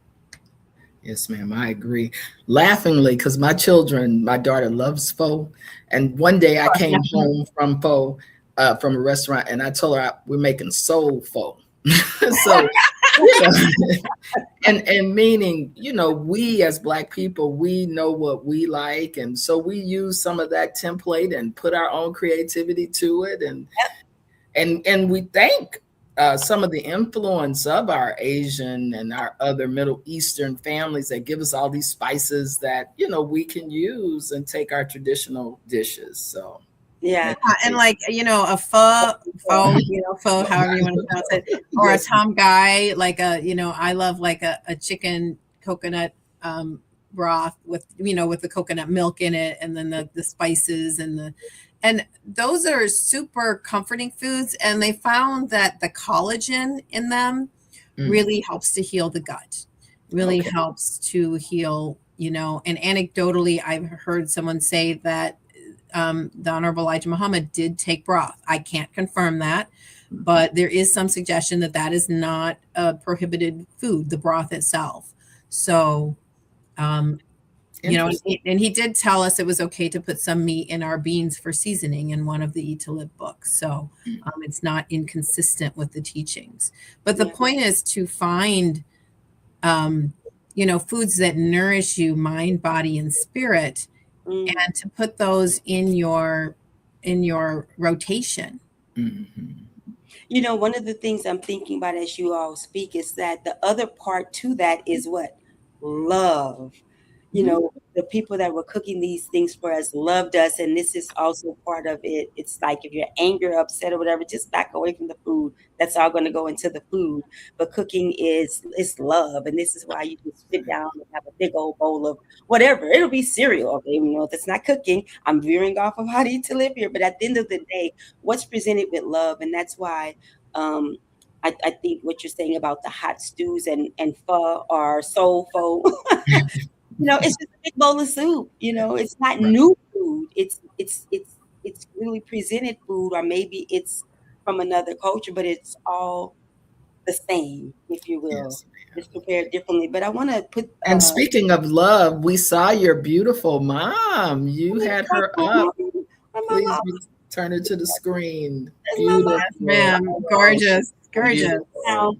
S3: Yes, ma'am, I agree. Laughingly, because my daughter loves pho. And one day I came home from pho, from a restaurant, and I told her we're making soul pho. So, and meaning, we as Black people, we know what we like. And so we use some of that template and put our own creativity to it. And we thank some of the influence of our Asian and our other Middle Eastern families that give us all these spices that, we can use and take our traditional dishes. So,
S2: yeah.
S4: And like, a pho, however you want to pronounce it, or a tom gai, like I love like a chicken coconut broth with, with the coconut milk in it, and then the spices and those are super comforting foods. And they found that the collagen in them really helps to heal the gut, really helps to heal, and anecdotally, I've heard someone say that the Honorable Elijah Muhammad did take broth. I can't confirm that, but there is some suggestion that is not a prohibited food, the broth itself. So, and he did tell us it was okay to put some meat in our beans for seasoning in one of the Eat to Live books. So it's not inconsistent with the teachings. But the point is to find, foods that nourish you, mind, body, and spirit, and to put those in your rotation.
S2: One of the things I'm thinking about as you all speak is that the other part to that is what? Love. The people that were cooking these things for us loved us, and this is also part of it. It's like if you're angry, upset, or whatever, just back away from the food. That's all going to go into the food. But cooking is love, and this is why you can sit down and have a big old bowl of whatever. It'll be cereal. Okay, if it's not cooking, I'm veering off of how to eat to live here. But at the end of the day, what's presented with love, and that's why. I think what you're saying about the hot stews and pho or soul pho. It's just a big bowl of soup. It's not new food. It's really presented food, or maybe it's from another culture, but it's all the same, if you will. Yes, it's prepared differently. But I want to put.
S3: And speaking of love, we saw your beautiful mom. You had her up. Please turn her to the screen. Beautiful,
S4: ma'am. Gorgeous.
S2: Now,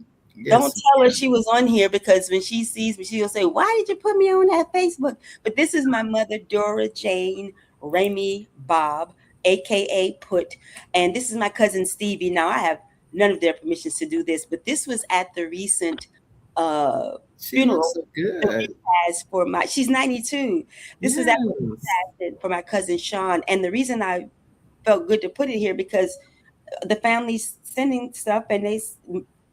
S2: don't tell her she was on here, because when she sees me, she'll say, "Why did you put me on that Facebook?" But this is my mother, Dora Jane Ramey Bob, aka Put, and this is my cousin Stevie. Now I have none of their permissions to do this, but this was at the recent funeral.
S3: So good.
S2: She's 92. This was for my cousin Sean, and the reason I felt good to put it here because the family's sending stuff, and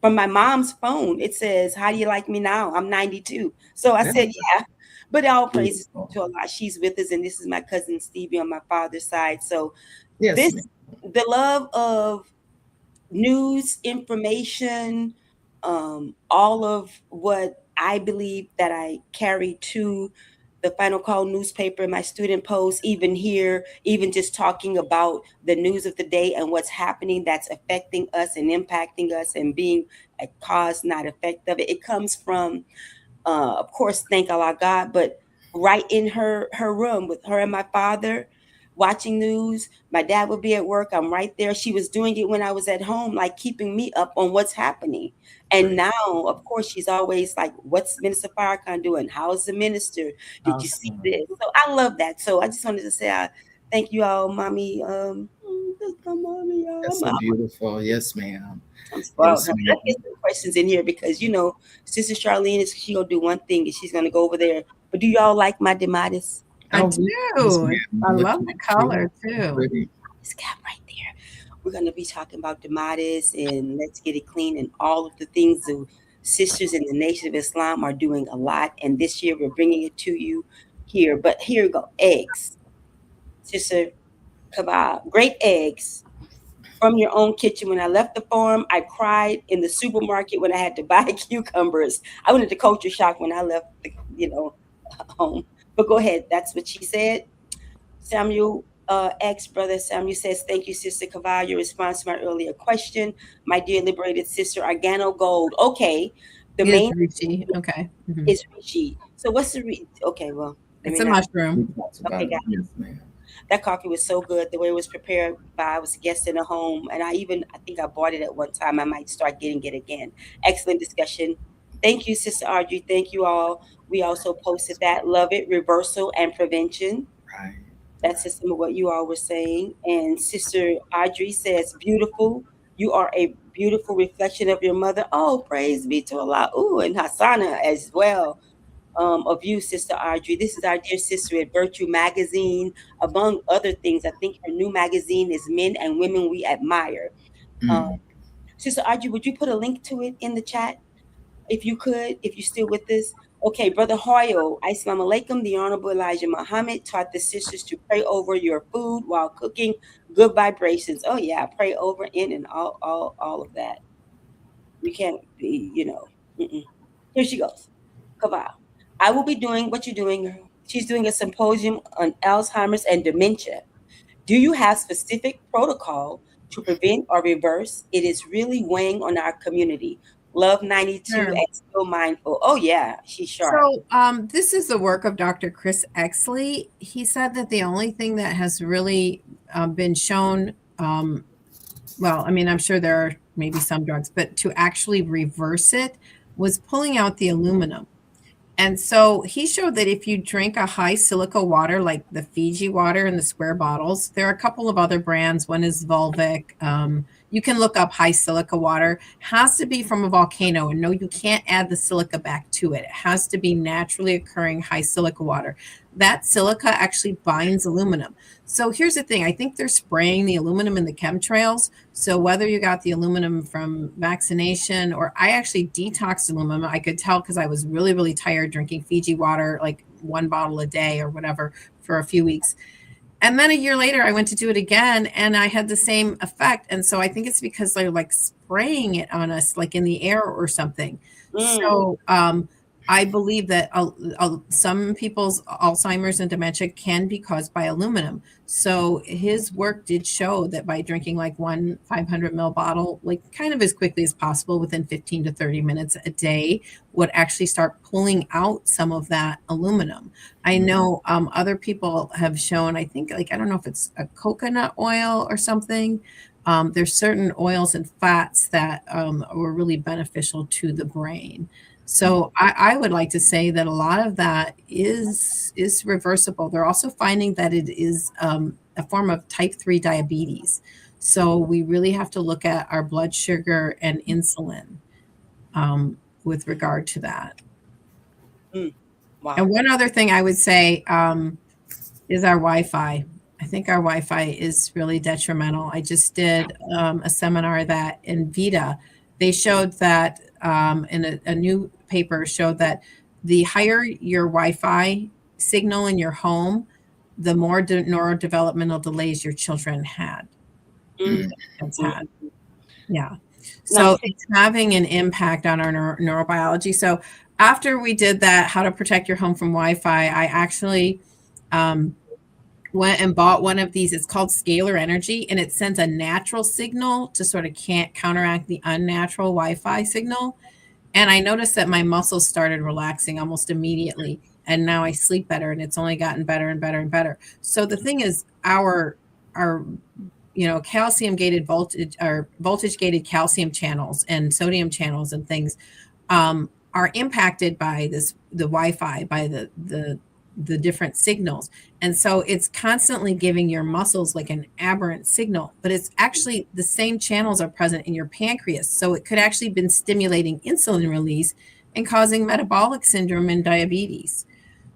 S2: from my mom's phone, it says, "How do you like me now? I'm 92." So I said, yeah, but all praises to Allah. She's with us, and this is my cousin Stevie on my father's side. So the love of news, information, all of what I believe that I carry to the Final Call newspaper, my student posts, even here, even just talking about the news of the day and what's happening that's affecting us and impacting us and being a cause, not effect of it. It comes from, of course, thank Allah God, but right in her room with her and my father watching news. My dad would be at work. I'm right there. She was doing it when I was at home, like keeping me up on what's happening. And now, of course, she's always like, "What's Minister Farrakhan doing? How's the minister? Did you see this?" So I love that. So I just wanted to say, thank you all, mommy. Mommy,
S3: that's so beautiful. Yes, ma'am.
S2: I'm spoiled. Let's get some questions in here because Sister Charlene she gonna do one thing and she's gonna go over there. But do y'all like my Dematis?
S4: I do. I love the color too.
S2: This cap right there. We're going to be talking about Dematis and Let's Get It Clean and all of the things the sisters in the Nation of Islam are doing a lot. And this year we're bringing it to you here. But here we go. Eggs. Sister Kebab. Great eggs from your own kitchen. When I left the farm, I cried in the supermarket when I had to buy cucumbers. I went into culture shock when I left, home. But go ahead. That's what she said. Samuel, ex-brother Samuel says, thank you, Sister Kaval. Your response to my earlier question. My dear liberated sister, organo gold. Okay. The
S4: It is
S2: main
S4: Ruchi. Okay. Mhm.
S2: is Rishi. So what's the okay, well, let
S4: It's
S2: me
S4: a
S2: not.
S4: mushroom.
S2: Okay, guys.
S3: Yes, ma'am.
S2: That coffee was so good. The way it was prepared by, I was a guest in a home, and I think I bought it at one time. I might start getting it again. Excellent discussion. Thank you, Sister Audrey. Thank you all. We also posted that. Love it. Reversal and prevention.
S3: Right.
S2: That's just some of what you all were saying. And Sister Audrey says, beautiful. You are a beautiful reflection of your mother. Oh, praise be to Allah. Ooh, and Hassana as well. Of you, Sister Audrey. This is our dear sister at Virtue Magazine. Among other things, I think her new magazine is Men and Women We Admire. Um,
S3: Mm.
S2: Sister Audrey, would you put a link to it in the chat if you could, if you're still with us? Okay, Brother Hoyle, Assalamu alaikum. The Honorable Elijah Muhammad taught the sisters to pray over your food while cooking. Good vibrations. Oh yeah, pray over in and all of that. You can't be, Mm-mm. Here she goes. Kaval. I will be doing what you're doing, girl. She's doing a symposium on Alzheimer's and dementia. Do you have specific protocol to prevent or reverse? It is really weighing on our community. Love 92
S4: Sure.
S2: and still mindful. Oh yeah, she's sharp.
S4: So this is the work of Dr. Chris Exley. He said that the only thing that has really been shown, well, I mean, I'm sure there are maybe some drugs, but to actually reverse it was pulling out the aluminum. And so he showed that if you drink a high silica water, like the Fiji water in the square bottles, there are a couple of other brands. One is Volvic. You can look up high silica water. Has to be from a volcano. And no, you can't add the silica back to it. It has to be naturally occurring high silica water. That silica actually binds aluminum. So here's the thing. I think they're spraying the aluminum in the chemtrails. So whether you got the aluminum from vaccination or I actually detoxed aluminum, I could tell because I was really, really tired drinking Fiji water, like 1 bottle a day or whatever for a few weeks. And then a year later, I went to do it again and I had the same effect. And so I think it's because they're like spraying it on us, like in the air or something. So I believe that some people's Alzheimer's and dementia can be caused by aluminum. So his work did show that by drinking like one 500 ml bottle, like kind of as quickly as possible within 15 to 30 minutes a day, would actually start pulling out some of that aluminum. I know other people have shown, I think, like, I don't know if it's a coconut oil or something. There's certain oils and fats that were really beneficial to the brain. So I would like to say that a lot of that is reversible. They're also finding that it is a form of type 3 diabetes. So we really have to look at our blood sugar and insulin with regard to that.
S2: Wow.
S4: And one other thing I would say is our Wi-Fi. I think our Wi-Fi is really detrimental. I just did a seminar that in Vita, they showed that in a new paper showed that the higher your Wi-Fi signal in your home, the more neurodevelopmental delays your children had. Yeah. So it's having an impact on our neurobiology. So after we did that, how to protect your home from Wi-Fi, I actually went and bought one of these. It's called Scalar Energy, and it sends a natural signal to sort of can't counteract the unnatural Wi-Fi signal. And I noticed that my muscles started relaxing almost immediately. And now I sleep better, and it's only gotten better and better and better. So the thing is, our calcium gated voltage or voltage gated calcium channels and sodium channels and things are impacted by the Wi-Fi, by the different signals. And so it's constantly giving your muscles like an aberrant signal, but it's actually the same channels are present in your pancreas. So it could actually been stimulating insulin release and causing metabolic syndrome and diabetes.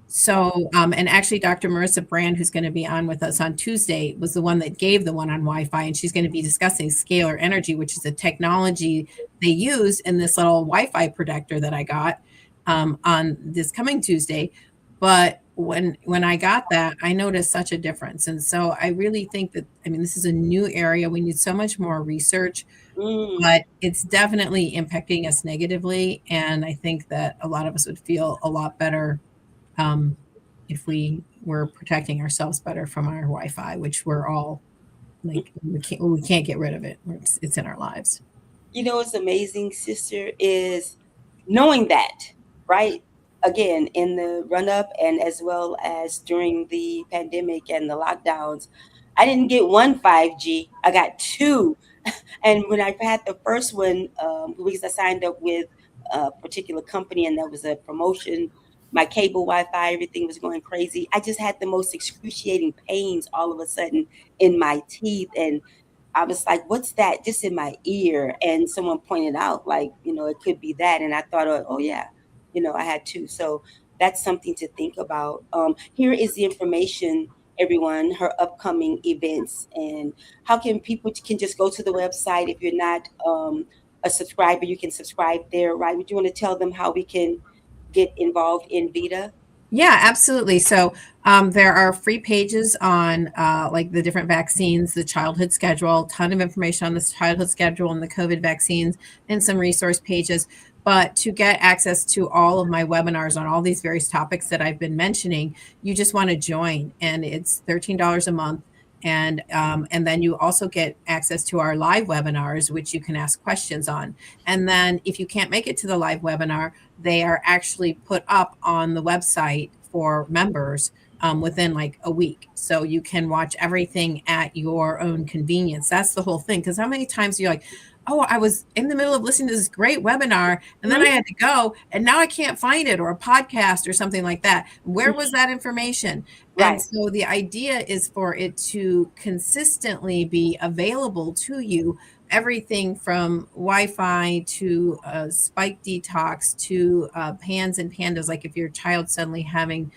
S4: So, and actually Dr. Marissa Brand, who's going to be on with us on Tuesday, was the one that gave the one on Wi-Fi, and she's going to be discussing Scalar Energy, which is a technology they use in this little Wi-Fi protector that I got on this coming Tuesday. But when I got that, I noticed such a difference. And so I really think that, this is a new area. We need so much more research, but it's definitely impacting us negatively. And I think that a lot of us would feel a lot better if we were protecting ourselves better from our Wi-Fi, which we're all like, we can't get rid of it. It's in our lives.
S2: You know what's amazing, sister, is knowing that, right? Again, in the run up and as well as during the pandemic and the lockdowns, I didn't get one 5G, I got two. And when I had the first one, because I signed up with a particular company and there was a promotion, my cable Wi-Fi, everything was going crazy. I just had the most excruciating pains all of a sudden in my teeth. And I was like, what's that just in my ear? And someone pointed out, like, it could be that. And I thought, oh yeah, I had two. So that's something to think about. Here is the information, everyone, her upcoming events, and how can people can just go to the website. If you're not a subscriber, you can subscribe there, right? Would you want to tell them how we can get involved in VITA?
S4: Yeah, absolutely. So there are free pages on like the different vaccines, the childhood schedule, ton of information on the childhood schedule and the COVID vaccines, and some resource pages. But to get access to all of my webinars on all these various topics that I've been mentioning, you just want to join, and it's $13 a month. And then you also get access to our live webinars, which you can ask questions on. And then if you can't make it to the live webinar, they are actually put up on the website for members within like a week. So you can watch everything at your own convenience. That's the whole thing. Because how many times you're like, oh, I was in the middle of listening to this great webinar and then I had to go and now I can't find it, or a podcast or something like that. Where was that information?
S2: Right.
S4: And so the idea is for it to consistently be available to you, everything from Wi-Fi to spike detox to pans and pandas, like if your child's suddenly having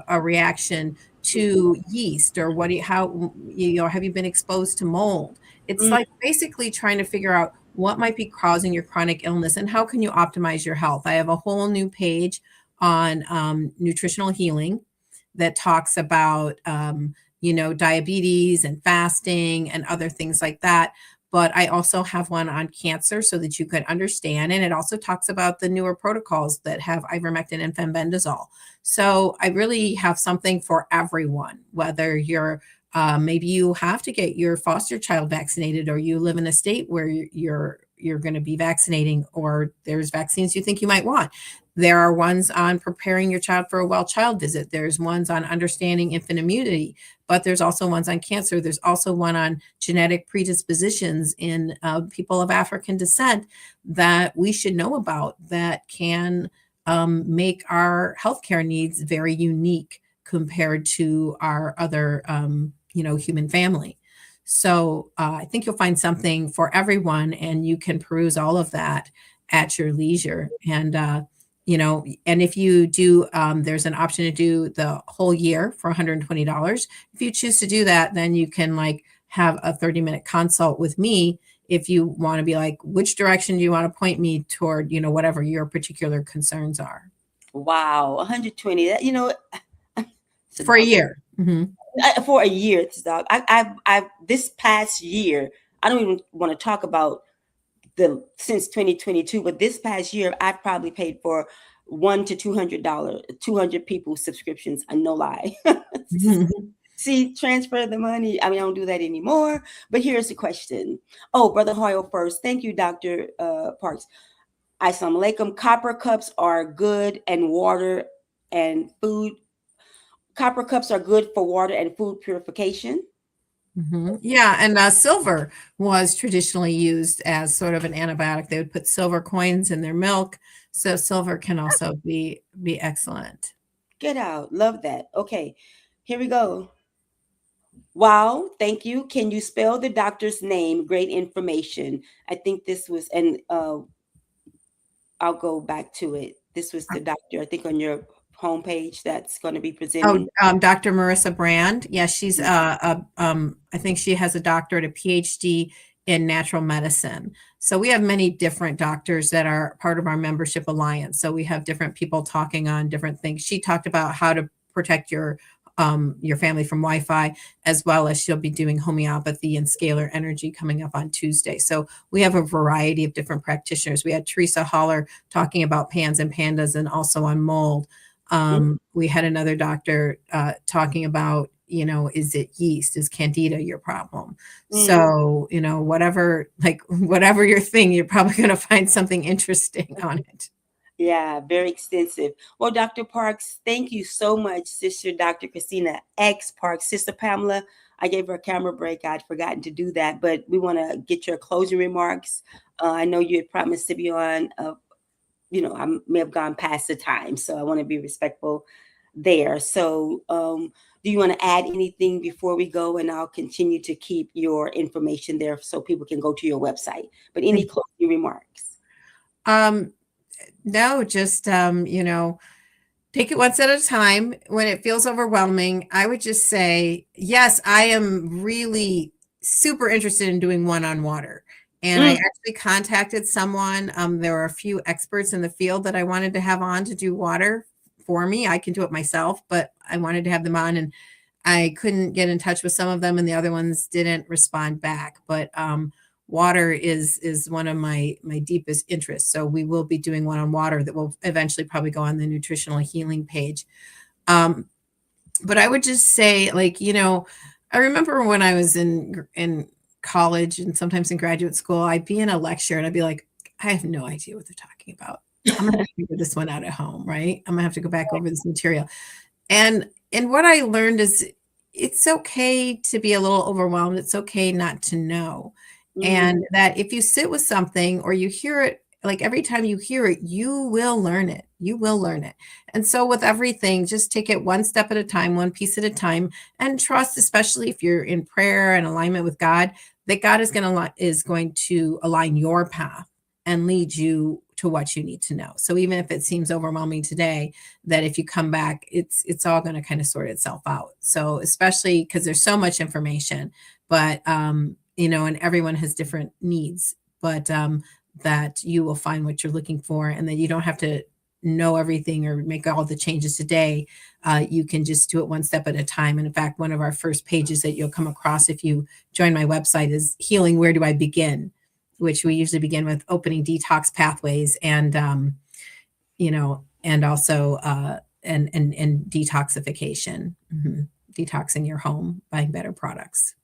S4: a reaction to yeast, or have you been exposed to mold? It's like basically trying to figure out what might be causing your chronic illness and how can you optimize your health. I have a whole new page on nutritional healing that talks about diabetes and fasting and other things like that. But I also have one on cancer so that you could understand. And it also talks about the newer protocols that have ivermectin and fenbendazole. So I really have something for everyone, whether you're maybe you have to get your foster child vaccinated, or you live in a state where you're going to be vaccinating, or there's vaccines you think you might want. There are ones on preparing your child for a well child visit. There's ones on understanding infant immunity, but there's also ones on cancer. There's also one on genetic predispositions in people of African descent that we should know about that can make our healthcare needs very unique compared to our other, human family. So I think you'll find something for everyone, and you can peruse all of that at your leisure. And, and if you do, there's an option to do the whole year for $120. If you choose to do that, then you can have a 30-minute consult with me if you want to be like, which direction do you want to point me toward, whatever your particular concerns are.
S2: Wow, 120.
S4: For a year.
S2: Mm-hmm. For a year, dog. I this past year, I don't even want to talk about since 2022, but this past year, I've probably paid for $100 to $200, 200 people's subscriptions. No lie. See, transfer the money. I mean, I don't do that anymore. But here's the question. Oh, Brother Hoyle first. Thank you, Dr. Parks. Assalamu alaikum. Copper cups are good and water and food. Copper cups are good for water and food purification.
S4: Mm-hmm. Yeah, and silver was traditionally used as sort of an antibiotic. They would put silver coins in their milk, so silver can also be excellent.
S2: Get out, love that. Okay, here we go. Wow, thank you. Can you spell the doctor's name? Great information. I think this was, and I'll go back to it. This was the doctor, I think, on your homepage that's going to be presenting.
S4: Dr. Marissa Brand. Yeah, she's I think she has a doctorate, a PhD in natural medicine. So we have many different doctors that are part of our membership alliance. So we have different people talking on different things. She talked about how to protect your family from Wi-Fi, as well as she'll be doing homeopathy and scalar energy coming up on Tuesday. So we have a variety of different practitioners. We had Teresa Holler talking about pans and pandas and also on mold. We had another doctor talking about, is it yeast? Is candida your problem? So, whatever your thing, you're probably going to find something interesting on it.
S2: Yeah, very extensive. Well, Dr. Parks, thank you so much, Sister Dr. Christina X Parks. Sister Pamela, I gave her a camera break. I'd forgotten to do that, but we want to get your closing remarks. I know you had promised to be on, I may have gone past the time, so I want to be respectful there. So do you want to add anything before we go? And I'll continue to keep your information there so people can go to your website. But any closing remarks?
S4: No, just, take it one step at a time. When it feels overwhelming, I would just say, yes, I am really super interested in doing one on water. And I actually contacted someone. There were a few experts in the field that I wanted to have on to do water for me. I can do it myself, but I wanted to have them on, and I couldn't get in touch with some of them, and the other ones didn't respond back. But water is one of my deepest interests. So we will be doing one on water that will eventually probably go on the nutritional healing page. But I would just say, I remember when I was in college and sometimes in graduate school, I'd be in a lecture and I'd be like, I have no idea what they're talking about. I'm gonna have to figure this one out at home, right? I'm gonna have to go back over this material. And what I learned is it's okay to be a little overwhelmed. It's okay not to know. And that if you sit with something or you hear it, like every time you hear it, you will learn it. You will learn it. And so with everything, just take it one step at a time, one piece at a time, and trust, especially if you're in prayer and alignment with God, that God is going to align your path and lead you to what you need to know. So even if it seems overwhelming today, that if you come back, it's all going to kind of sort itself out. So especially because there's so much information, but and everyone has different needs, but that you will find what you're looking for, and that you don't have to know everything or make all the changes today. You can just do it one step at a time. And in fact, one of our first pages that you'll come across if you join my website is Healing, Where Do I Begin? Which we usually begin with opening detox pathways and also and detoxification, detoxing your home, buying better products.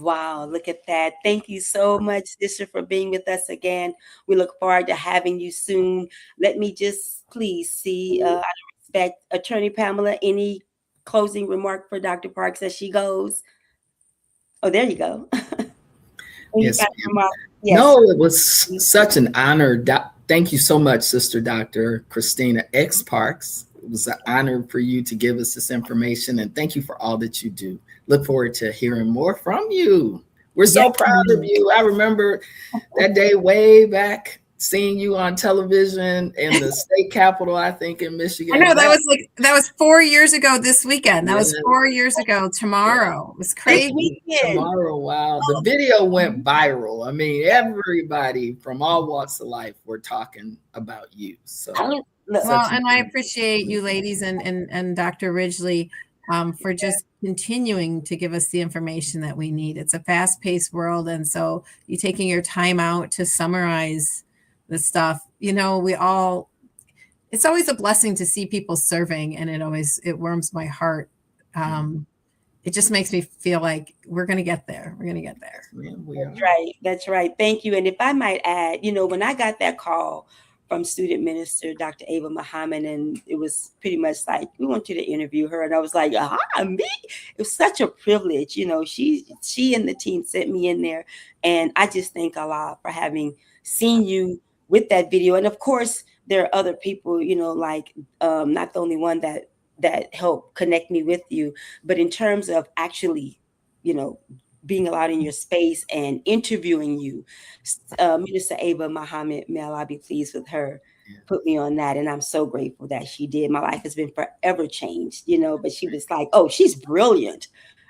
S2: Wow, look at that. Thank you so much, sister, for being with us again. We look forward to having you soon. Let me just please see, out of respect, Attorney Pamela, any closing remark for Dr. Parks as she goes? Oh, there you go.
S3: Yes,
S2: Yes.
S3: No, it was such an honor. Thank you so much, Sister Dr. Christina X Parks. It was an honor for you to give us this information, and thank you for all that you do. Look forward to hearing more from you. We're so proud of you. I remember that day way back, seeing you on television in the state capitol, I think in Michigan.
S4: I know that was 4 years ago this weekend. That was 4 years ago tomorrow. It was crazy.
S3: Tomorrow, wow. The video went viral. I mean, everybody from all walks of life were talking about you. So
S4: well, and I appreciate you ladies and Dr. Ridgely for just continuing to give us the information that we need. It's a fast-paced world, and so you taking your time out to summarize the stuff, it's always a blessing to see people serving, and it warms my heart. It just makes me feel like we're going to get there. We're going to get there.
S2: That's right. That's right. Thank you. And if I might add, when I got that call from student minister, Dr. Ava Muhammad, and it was pretty much like, we want you to interview her. And I was like, me? It was such a privilege. She and the team sent me in there. And I just thank Allah for having seen you with that video. And of course, there are other people, not the only one that helped connect me with you, but in terms of actually, being allowed in your space and interviewing you, Minister Ava Muhammad, may Allah be pleased with her, put me on that. And I'm so grateful that she did. My life has been forever changed, but she was like, oh, she's brilliant.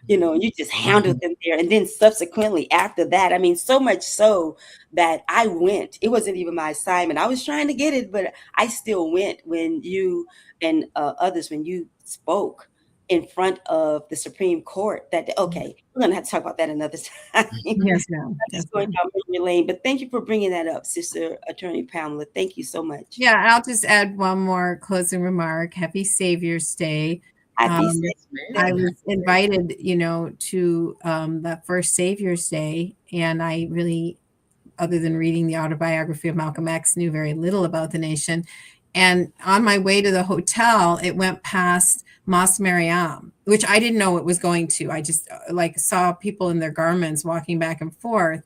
S2: And you just handled them there. And then subsequently after that, I mean, so much so that I went. It wasn't even my assignment. I was trying to get it, but I still went when you and others, when you spoke in front of the Supreme Court. That okay, we're gonna have to talk about that another time.
S4: Yes, ma'am.
S2: I'm
S4: Yes,
S2: just going
S4: ma'am.
S2: down memory lane, but thank you for bringing that up, Sister Attorney Pamela. Thank you so much.
S4: Yeah, I'll just add one more closing remark. Happy Savior's Day.
S2: Happy
S4: I was invited, to that first Savior's Day, and I really, other than reading the autobiography of Malcolm X, knew very little about the nation. And on my way to the hotel, it went past Mas Mariam, which I didn't know it was going to. I just saw people in their garments walking back and forth.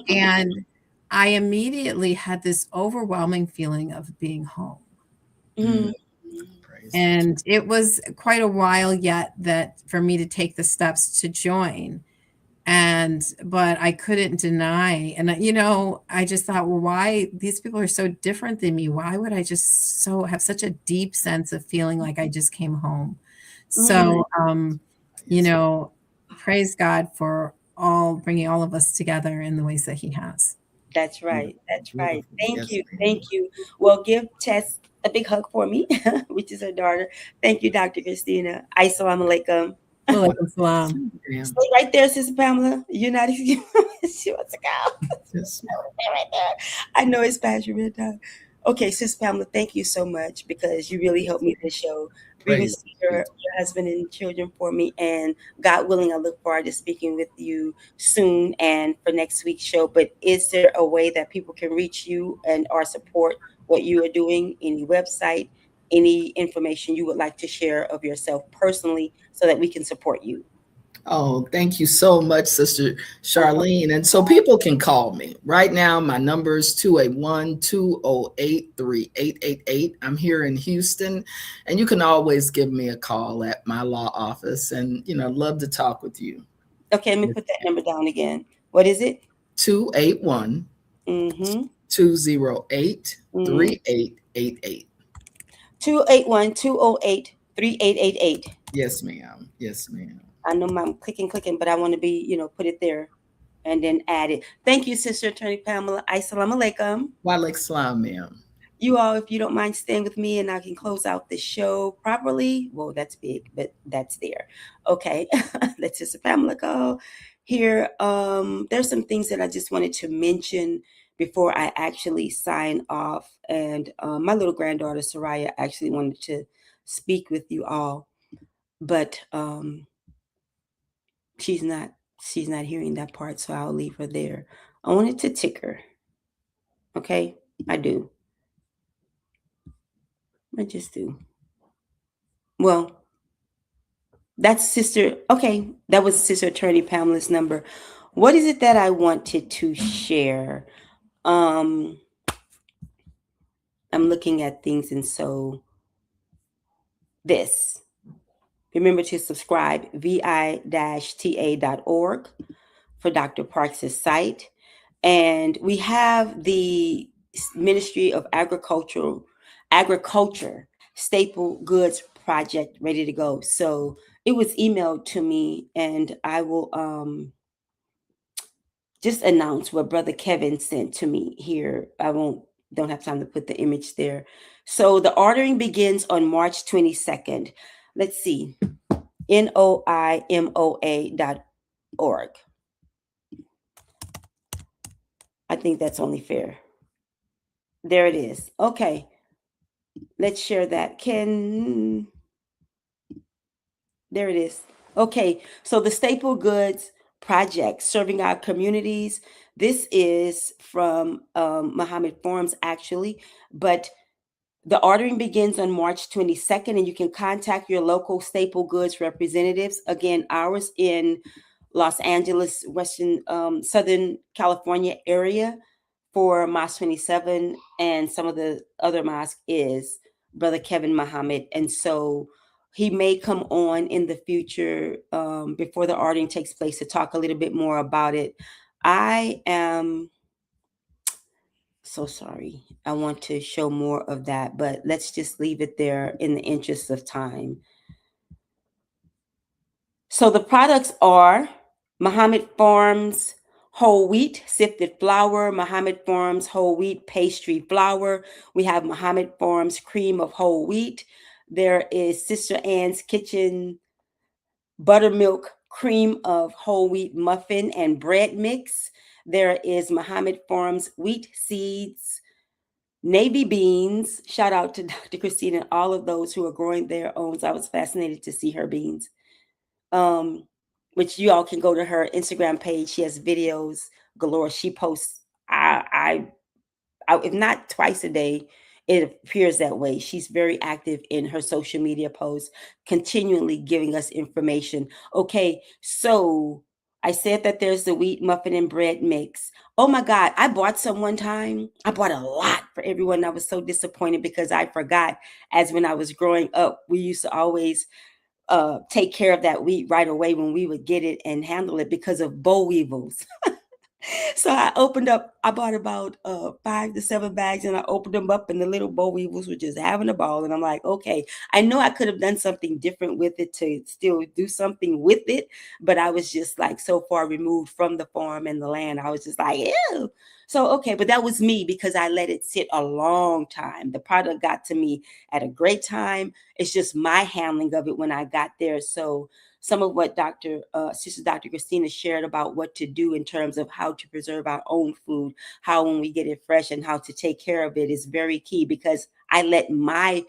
S4: And I immediately had this overwhelming feeling of being home.
S2: Mm.
S4: And it was quite a while yet that for me to take the steps to join. But I couldn't deny. And, I just thought, well, why these people are so different than me? Why would I just have such a deep sense of feeling like I just came home? So, praise God for bringing all of us together in the ways that he has.
S2: That's right. That's right. Thank you. Thank you. Well, give Tess a big hug for me, which is her daughter. Thank you, Dr. Christina. Assalamu alaikum.
S4: Salam.
S2: Stay right there, Sister Pamela. You're not. She wants to go.
S3: Yes.
S2: Right there. I know it's past your bedtime. Okay, Sister Pamela, thank you so much because you really helped me this show. Greetings to your husband and children for me, and God willing, I look forward to speaking with you soon and for next week's show. But is there a way that people can reach you and or support what you are doing? Any website, any information you would like to share of yourself personally so that we can support you?
S3: Oh, thank you so much, Sister Charlene. And so people can call me. Right now, my number is 281-208-3888. I'm here in Houston, and you can always give me a call at my law office, and, love to talk with you.
S2: Okay, let me put that number down again. What is it?
S3: 281 208 3888.
S2: 281-208-3888.
S3: Yes, ma'am. Yes, ma'am.
S2: I know I'm clicking, but I want to be, put it there and then add it. Thank you, Sister Attorney Pamela. Assalamu alaikum.
S3: Wa alaikum salam, ma'am.
S2: You all, if you don't mind staying with me and I can close out the show properly. Well, that's big, but that's there. Okay. Let Sister Pamela go. Here, there's some things that I just wanted to mention before I actually sign off. And my little granddaughter, Soraya, actually wanted to speak with you all. But she's not hearing that part, so I'll leave her there. I wanted to tick her. Okay? I do. I just do. Well, that's Sister. Okay, that was Sister Attorney Pamela's number. What is it that I wanted to share? I'm looking at things, and so this. Remember to subscribe, vi-ta.org for Dr. Parks' site. And we have the Ministry of Agriculture Staple Goods Project ready to go. So it was emailed to me, and I will just announce what Brother Kevin sent to me here. Don't have time to put the image there. So the ordering begins on March 22nd. Let's see, noimoa.org. I think that's only fair. There it is. Okay. Let's share that. There it is. Okay. So the Staple Goods Project, serving our communities. This is from Muhammad Forums, actually. But the ordering begins on March 22nd, and you can contact your local staple goods representatives. Again, ours in Los Angeles, Southern California area for Mosque 27, and some of the other mosques is Brother Kevin Muhammad. And so he may come on in the future before the ordering takes place to talk a little bit more about it. I am so sorry. I want to show more of that, but let's just leave it there in the interest of time. So the products are Muhammad Farms whole wheat sifted flour, Muhammad Farms whole wheat pastry flour. We have Muhammad Farms cream of whole wheat. There is Sister Ann's Kitchen buttermilk cream of whole wheat muffin and bread mix. There is Muhammad Farms wheat seeds, navy beans. Shout out to Dr. Christina and all of those who are growing their own. I was fascinated to see her beans. Which you all can go to her Instagram page. She has videos galore. She posts, I if not twice a day, it appears that way. She's very active in her social media posts, continually giving us information. Okay, so I said that there's the wheat muffin and bread mix. Oh my God, I bought some one time. I bought a lot for everyone. I was so disappointed because I forgot, as when I was growing up, we used to always take care of that wheat right away when we would get it and handle it because of boll weevils. So I bought about 5 to 7 bags, and I opened them up, and the little boll weevils were just having a ball. And I'm like, okay, I know I could have done something different with it to still do something with it, but I was just like so far removed from the farm and the land. I was just like, ew. So, okay, but that was me because I let it sit a long time. The product got to me at a great time. It's just my handling of it when I got there. So some of what Sister Dr. Christina shared about what to do in terms of how to preserve our own food, how when we get it fresh and how to take care of it is very key, because I let my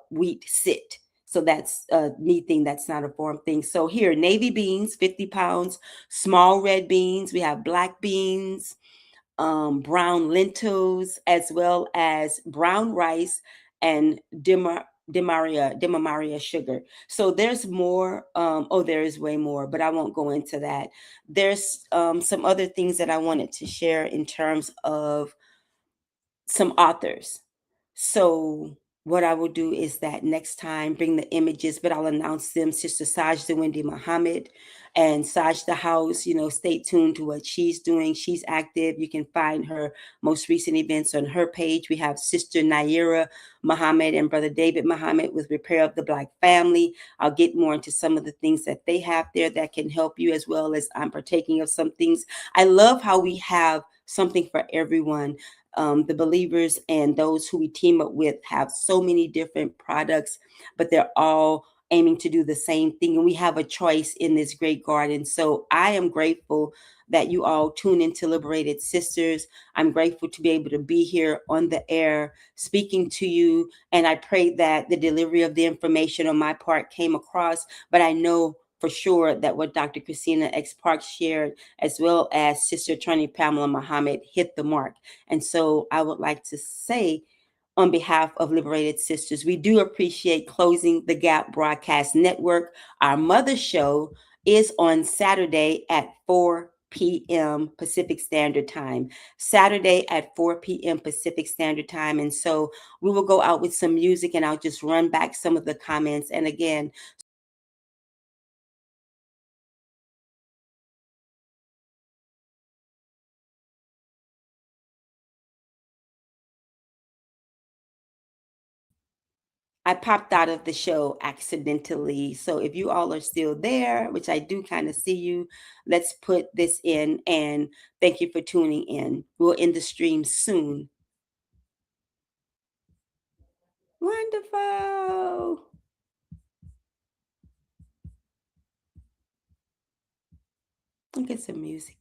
S2: wheat sit. So that's a neat thing. That's not a farm thing. So here, navy beans, 50 pounds, small red beans. We have black beans, brown lentils, as well as brown rice and Demaria sugar. So there's more. There is way more, but I won't go into that. There's some other things that I wanted to share in terms of some authors. So what I will do is that next time bring the images, but I'll announce them. Sister Sajda Wendy Muhammad and Sajda House, stay tuned to what she's doing. She's active. You can find her most recent events on her page. We have Sister Naira Muhammad and Brother David Muhammad with Repair of the Black Family. I'll get more into some of the things that they have there that can help you, as well as I'm partaking of some things. I love how we have something for everyone. The believers and those who we team up with have so many different products, but they're all aiming to do the same thing. And we have a choice in this great garden. So I am grateful that you all tune into Liberated Sisters. I'm grateful to be able to be here on the air speaking to you. And I pray that the delivery of the information on my part came across, but I know for sure that what Dr. Christina X. Parks shared, as well as Sister Attorney Pamela Muhammad, hit the mark. And so I would like to say, on behalf of Liberated Sisters, we do appreciate Closing the Gap Broadcast Network. Our mother show is on Saturday at 4 p.m. Pacific Standard Time. Saturday at 4 p.m. Pacific Standard Time. And so we will go out with some music, and I'll just run back some of the comments. And again, I popped out of the show accidentally. So if you all are still there, which I do kind of see you, let's put this in, and thank you for tuning in. We'll end the stream soon. Wonderful. I'll get some music.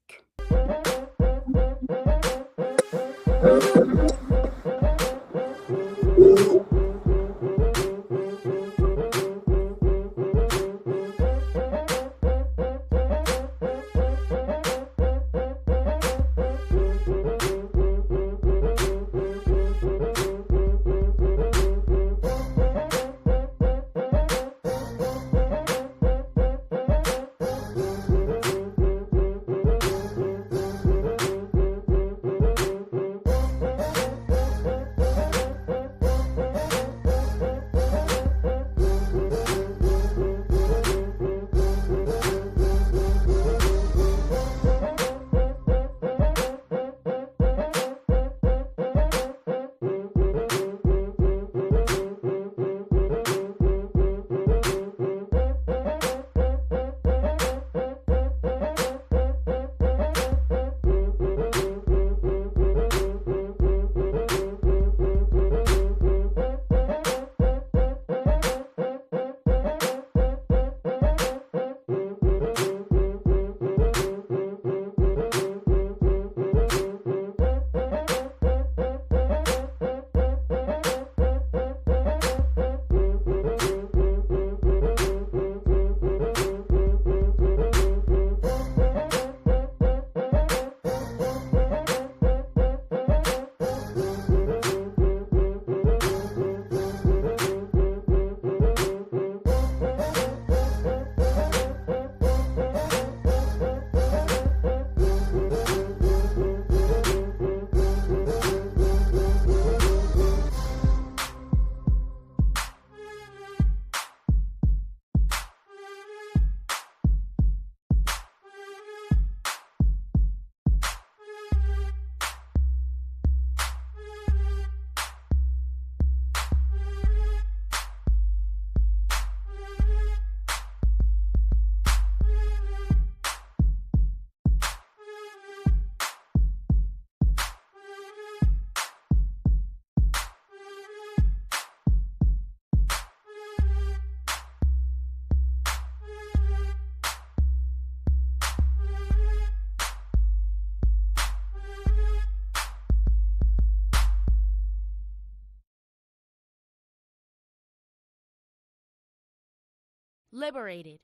S1: liberated,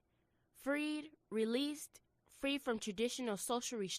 S1: freed, released, free from traditional social restraints.